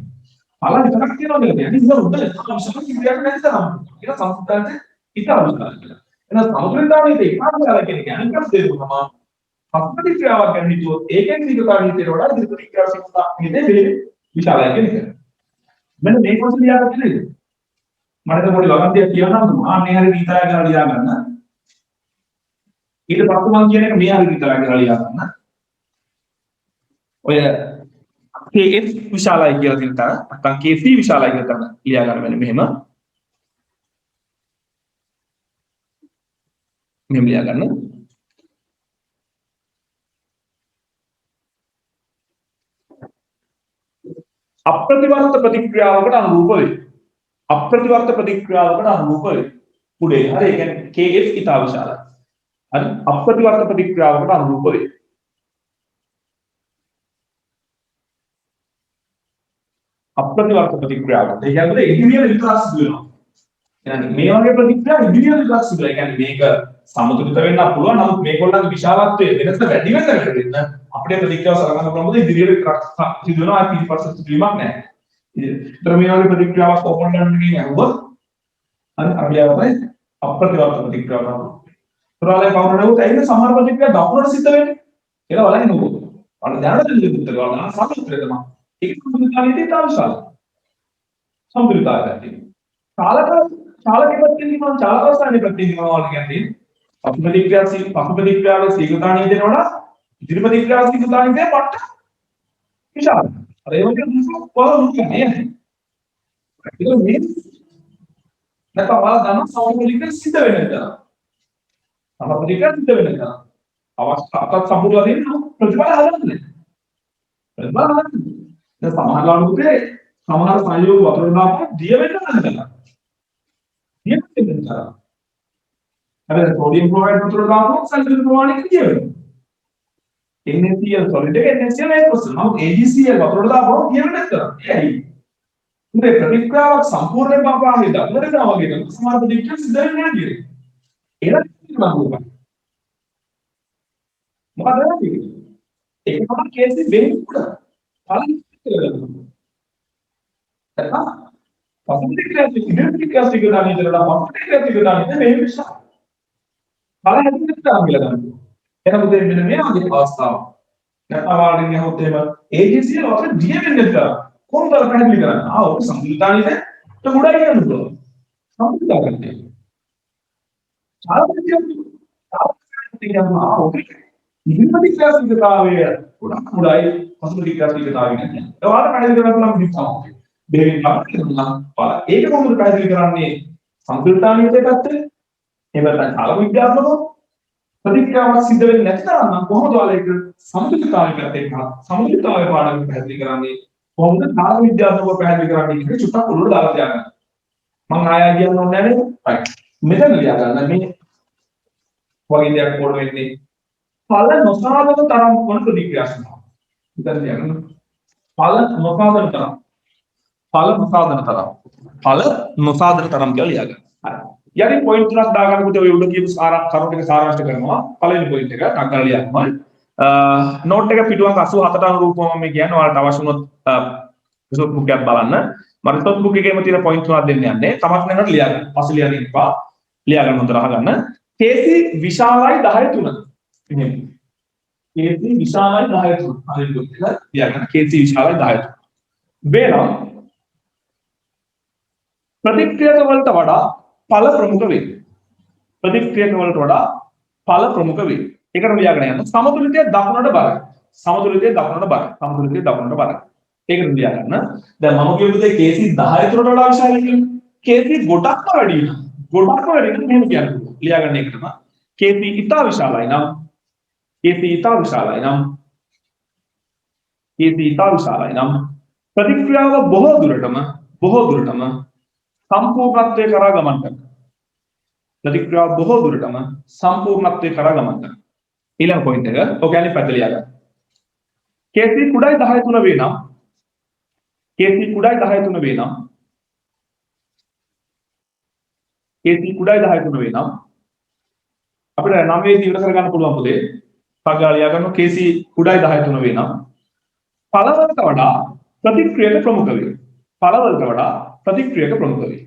පළ විතරක් තියෙනවා නේද? يعني ඉතින් උඩ සම්පූර්ණ කිරියක් නැති තරම්. ඒක සම්පූර්ණයෙන් ඉතා විශාලයි කියලා. එහෙනම් සම්පූර්ණතාවයේ ඒකාකාරය කියන්නේ අනිකක් දෙන්නවා. ප්‍රතික්‍රියාවක් ගැන හිතුවොත් ඒකෙන් ශීඝ්‍රතාවනියට වඩා ඉදිරි ප්‍රතික්‍රියාව ශීඝ්‍රතාවනියට විශාලයි කියන්නේ. මෙන්න මේක කොහොමද ලියාගන්නේ? මට පොඩි ලගන්තියක් කියනවා ආන්නේ හරිය විතරයි කියලා ලියා ගන්න. ඊට පස්සේ මම කියන එක මේ හරිය විතරයි කියලා ලියා ගන්න. ඔය KF විශාලයි කියලා කියන තර නැත්නම් KC විශාලයි කියලා තර ලියා ගන්න වෙන්නේ මෙහෙම. මෙහෙම ලියා ගන්න. අප්‍රතිවර්ත ප්‍රතික්‍රියාවකට අනුරූප වේ. අප්‍රතිවර්ත ප්‍රතික්‍රියාවකට අනුරූප වේ. උඩේ හරි ඒ කියන්නේ KF ඉතා විශාලයි. හරි අප්‍රතිවර්ත ප්‍රතික්‍රියාවකට අනුරූප වේ. අප්‍රතිවර්ත ප්‍රතික්‍රියාවට ඒ කියන්නේ ඉදිරියට විකාශ සිදු වෙනවා. يعني මේ වගේ ප්‍රතික්‍රියා ඉදිරියට විකාශ සිදු වෙනවා. يعني මේක සමතුලිත වෙන්න පුළුවන්. නමුත් මේගොල්ලන්ගේ විශාලත්වය වෙනස වැඩි වෙන්න අපිට ප්‍රතික්‍රියාව සලකන්න පුළුවන් මොකද ඉදිරියට සිදු වෙනවා ආයි පිටිපස්සට සිදු වීමක් නැහැ. ඉතින් මේ වගේ ප්‍රතික්‍රියාවක් ඕපන් එකකින් ඇහුවොත් හරි අපි ආවයි අප්‍රතිවර්ත ප්‍රතික්‍රියාවක්. පුරාලේ කවුරුද නේද? ඇයිද සමහර ප්‍රතික්‍රියා දකුණට සිද්ධ වෙන්නේ? කියලා බලන්න ඕක. අන්න දැනට දෙන්න උත්තර ගන්න සමතුලිතය තමයි. ඒක සම්පූර්ණතාවයේදී තාවශාල. සම්පූර්ණතාවයයි. චාලකයෙක්ගෙන් මම චාලකවස්ථානේ ප්‍රතික්‍රියාවල් කියන්නේ අප්‍රතික්‍රියාවේ ශීඝ්‍රතාවය දෙනවනම් ඉදිරි ප්‍රතික්‍රියාවේ ශීඝ්‍රතාවය දෙන පට්ට විශාල. අර ඒ වගේ දුක කොහොමද කියන්නේ? ඒක මේ නැත්නම් ඔයාලා දන්න සමතුලිත සිද්ධ වෙන එක. සමතුලිත සිද්ධ වෙන එක. අවස්ථාවක් සම්පූර්ණ වෙන්න ප්‍රතිඵල හදන්නේ. ප්‍රතිඵල හදන්නේ. දැන් සමහර ලාභුකේ සමහර සංයෝග වතුර දාපුවා දිය වෙන්න නැහැ. දිය වෙන්න නැහැ. අර සෝඩියම් ක්ලෝරයිඩ් වතුර දාපුවා සල්ෆර් ප්‍රමාණය දිය වෙනවා. NaCl solid එක NaCl 8%. නමුත් AgCl වතුර දාපුවා දිය වෙන්නේ නැහැ. ඒයි. උදේ ප්‍රතික්‍රියාවක් සම්පූර්ණයෙන්ම අපහාරය දක්වන දා වගේ නම් සමහර ප්‍රතික්‍රියා සිද්ධ වෙන්නේ නැහැ කියන්නේ. ඒක නමුත් මොකද වෙන්නේ? ඒක තමයි කේස් එක වෙන්නේ උඩ. බලන්න කියලා ගන්නවා. එතන පොසිටිව් ඉඩෙන්ටිෆිකේෂන් එක දාන ඉතලලා පොසිටිව් එක දාන ඉතින් මේ විශ්වාස. බලන්න හිතන්න කියලා ගන්නවා. එහෙනම් උදේ මෙන්න මේ වගේ අවස්ථාවක්. නැත්නම් වාඩින් යහොත් එහෙම AgCl වතුර දිය වෙන්නේ නැහැ. කොහොමද පැහැදිලි කරන්නේ? ඔක සම්පූර්ණතාවයේද උඩයි කියන්න පුළුවන්. සම්පූර්ණතාවයේද. ඔක ඉදිරිපතික්‍රියාසිකතාවය ගොඩක් උඩයි පසුපතික්‍රියාසිකතාවය කියන්නේ. ඒ වගේ පැහැදිලි කරන්න පුළුවන් විදිහක්. දෙවෙනි ලක්ෂණ ඒක කොහොමද පැහැදිලි කරන්නේ? සම්පූර්ණතාවයේ පැත්තේ. එහෙම නැත්නම් කාල විද්‍යාත්මකව ප්‍රතික්‍රියාවක් සිද්ධ වෙන්නේ නැත්නම් නම් කොහොමද ඔයාලා ඒක සම්පූර්ණතාවයේ පැත්තේ සම්පූර්ණතාවයේ පාඩම පැහැදිලි කරන්නේ? කොහොමද කාල විද්‍යාත්මකව පැහැදිලි කරන්නේ කියලා චුට්ටක් උඩට දාලා තියාගන්න. මම ආයෙ කියන්න ඕනේ නැහැ නේද? right. මෙතන ලියා ගන්න මේ වගේ දෙයක් පොඩ වෙන්නේ ඵල නොසාධන තරම් වන ප්‍රතික්‍රියා සඳහා. මෙතන ලියා ගන්න. ඵල නොසාධන තරම්. ඵල නොසාධන තරම්. ඵල නොසාධන තරම් කියලා ලියා ගන්න. හරි. යටි පොයින්ට් තුනක් දාගන්න කොට ඔය උඩ කියපු කරුණු ටික සාරාංශ කරනවා. පළවෙනි පොයින්ට් එක ටක්කලා ලියන්න. නෝට් එක පිටුවක 87ට අනුරූපව මම කියන්නේ ඔයාලට අවශ්‍ය වුණොත් රිසෝට් බුක් එකක් බලන්න. මම රිසෝට් බුක් එකේම තියෙන පොයින්ට් තුනක් දෙන්න යන්නේ. තමක් නැනට ලියා ගන්න. පස්සේ ලියන්න ඉපා. ලියා ගන්න හොඳට අහගන්න. KC විශාලයි 10 3. එහෙනම් KC විශාලයි 10 3. හරි බුක් එක ලියා ගන්න. KC විශාලයි 10 3. වෙනම් ප්‍රතික්‍රියක වලට වඩා ඵල ප්‍රමුඛ වේ. ප්‍රතික්‍රියක වලට වඩා ඵල ප්‍රමුඛ වේ. ඒකට ලියාගෙන යන්න. සමතුලිතය දකුණට බරයි. සමතුලිතය දකුණට බරයි. සමතුලිතය දකුණට බරයි. ඒකට ලියා ගන්න. දැන් මම කියපු දේ KC 10 තුනට වඩා විශාලයි කියලා. KC ගොඩක්ම වැඩි වෙනවා. ගොඩක්ම වැඩි වෙනවා මෙහෙම කියන්නේ. ලියා ගන්න එක තමයි. KC ඉතා විශාලයි නම් KC ඉතා විශාලයි නම් KC ඉතා විශාලයි නම් ප්‍රතික්‍රියාව බොහෝ දුරටම සම්පූර්ණත්වයේ කරා ගමන් කරනවා. ප්‍රතික්‍රියාව බොහෝ දුරටම සම්පූර්ණත්වයේ කරා ගමන් කරනවා. ඊළඟ පොයින්ට් එක ඔක කියන්නේ පැත්ත ලියා ගන්න. KC කුඩායි 10 3 වේ නම් KC කුඩායි 10 3 වේ නම් KC කුඩායි 10 3 වේ නම් අපිට 9 ඉවර කරගන්න පුළුවන් පොතේ පග්ගා ලියා ගන්න KC කුඩායි 10 3 වේ නම් ඵලවලට වඩා ප්‍රතික්‍රියක ප්‍රමුඛ වේ. ඵලවලට වඩා ප්‍රතික්‍රියක ප්‍රමුඛ වේ.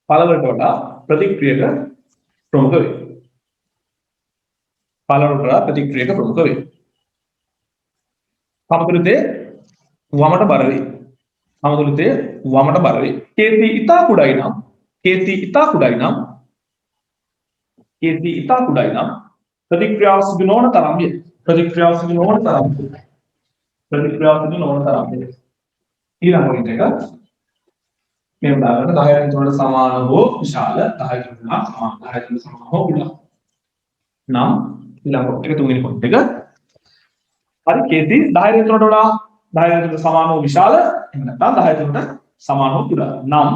ඵලවලට වඩා ප්‍රතික්‍රියක ප්‍රමුඛ වේ. ඵලවලට වඩා ප්‍රතික්‍රියක ප්‍රමුඛ වේ. සමතුලිතයේ වමට බර වේ. සමතුලිතයේ වමට බර වේ. KC ඉතා කුඩායි නම් KC ඉතා කුඩායි නම් KC ඉතා කුඩායි නම් ප්‍රතික්‍රියාව සිදු නොවන තරම් වේ. ප්‍රතික්‍රියාව සිදු නොවන තරම් වේ. ප්‍රතික්‍රියාව සිදු නොවන තරම් වේ. ඊළඟ පොයින්ට් එක මේ උදාහරණ 10 3ට සමාන හෝ විශාල 10 3ට සමාන 10 3ට සමාන හෝ කුඩා නම් ඊළඟ එක තුන්වෙනි පොයින්ට් එක හරි KC 10 3ට වඩා 10 3ට සමාන හෝ විශාල එහෙම නැත්නම් 10 3ට සමාන හෝ කුඩා නම්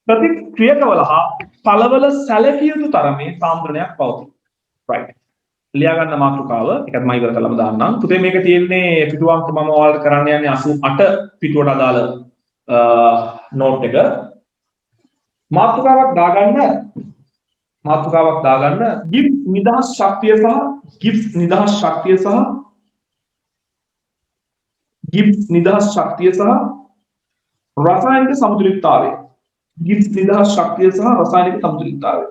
ප්‍රතික්‍රියකවල හා පළවල සැලකිය යුතු තරමේ සාන්ද්‍රණයක් පවතී. right. ලියා ගන්න මාතෘකාව එකත් මම ඉවර කරලාම දාන්නම්. පුතේ මේක තියෙන්නේ පිටු අංක මම ඔයාලට කරන්න යන්නේ 88 පිටුවට අදාළ නෝට් එක. මාතෘකාවක් දාගන්න ගිබ්ස් නිදහස් ශක්තිය සහ ගිබ්ස් නිදහස් ශක්තිය සහ රසායනික සමතුලිතතාවය. ගිබ්ස් නිදහස් ශක්තිය සහ රසායනික සමතුලිතතාවය.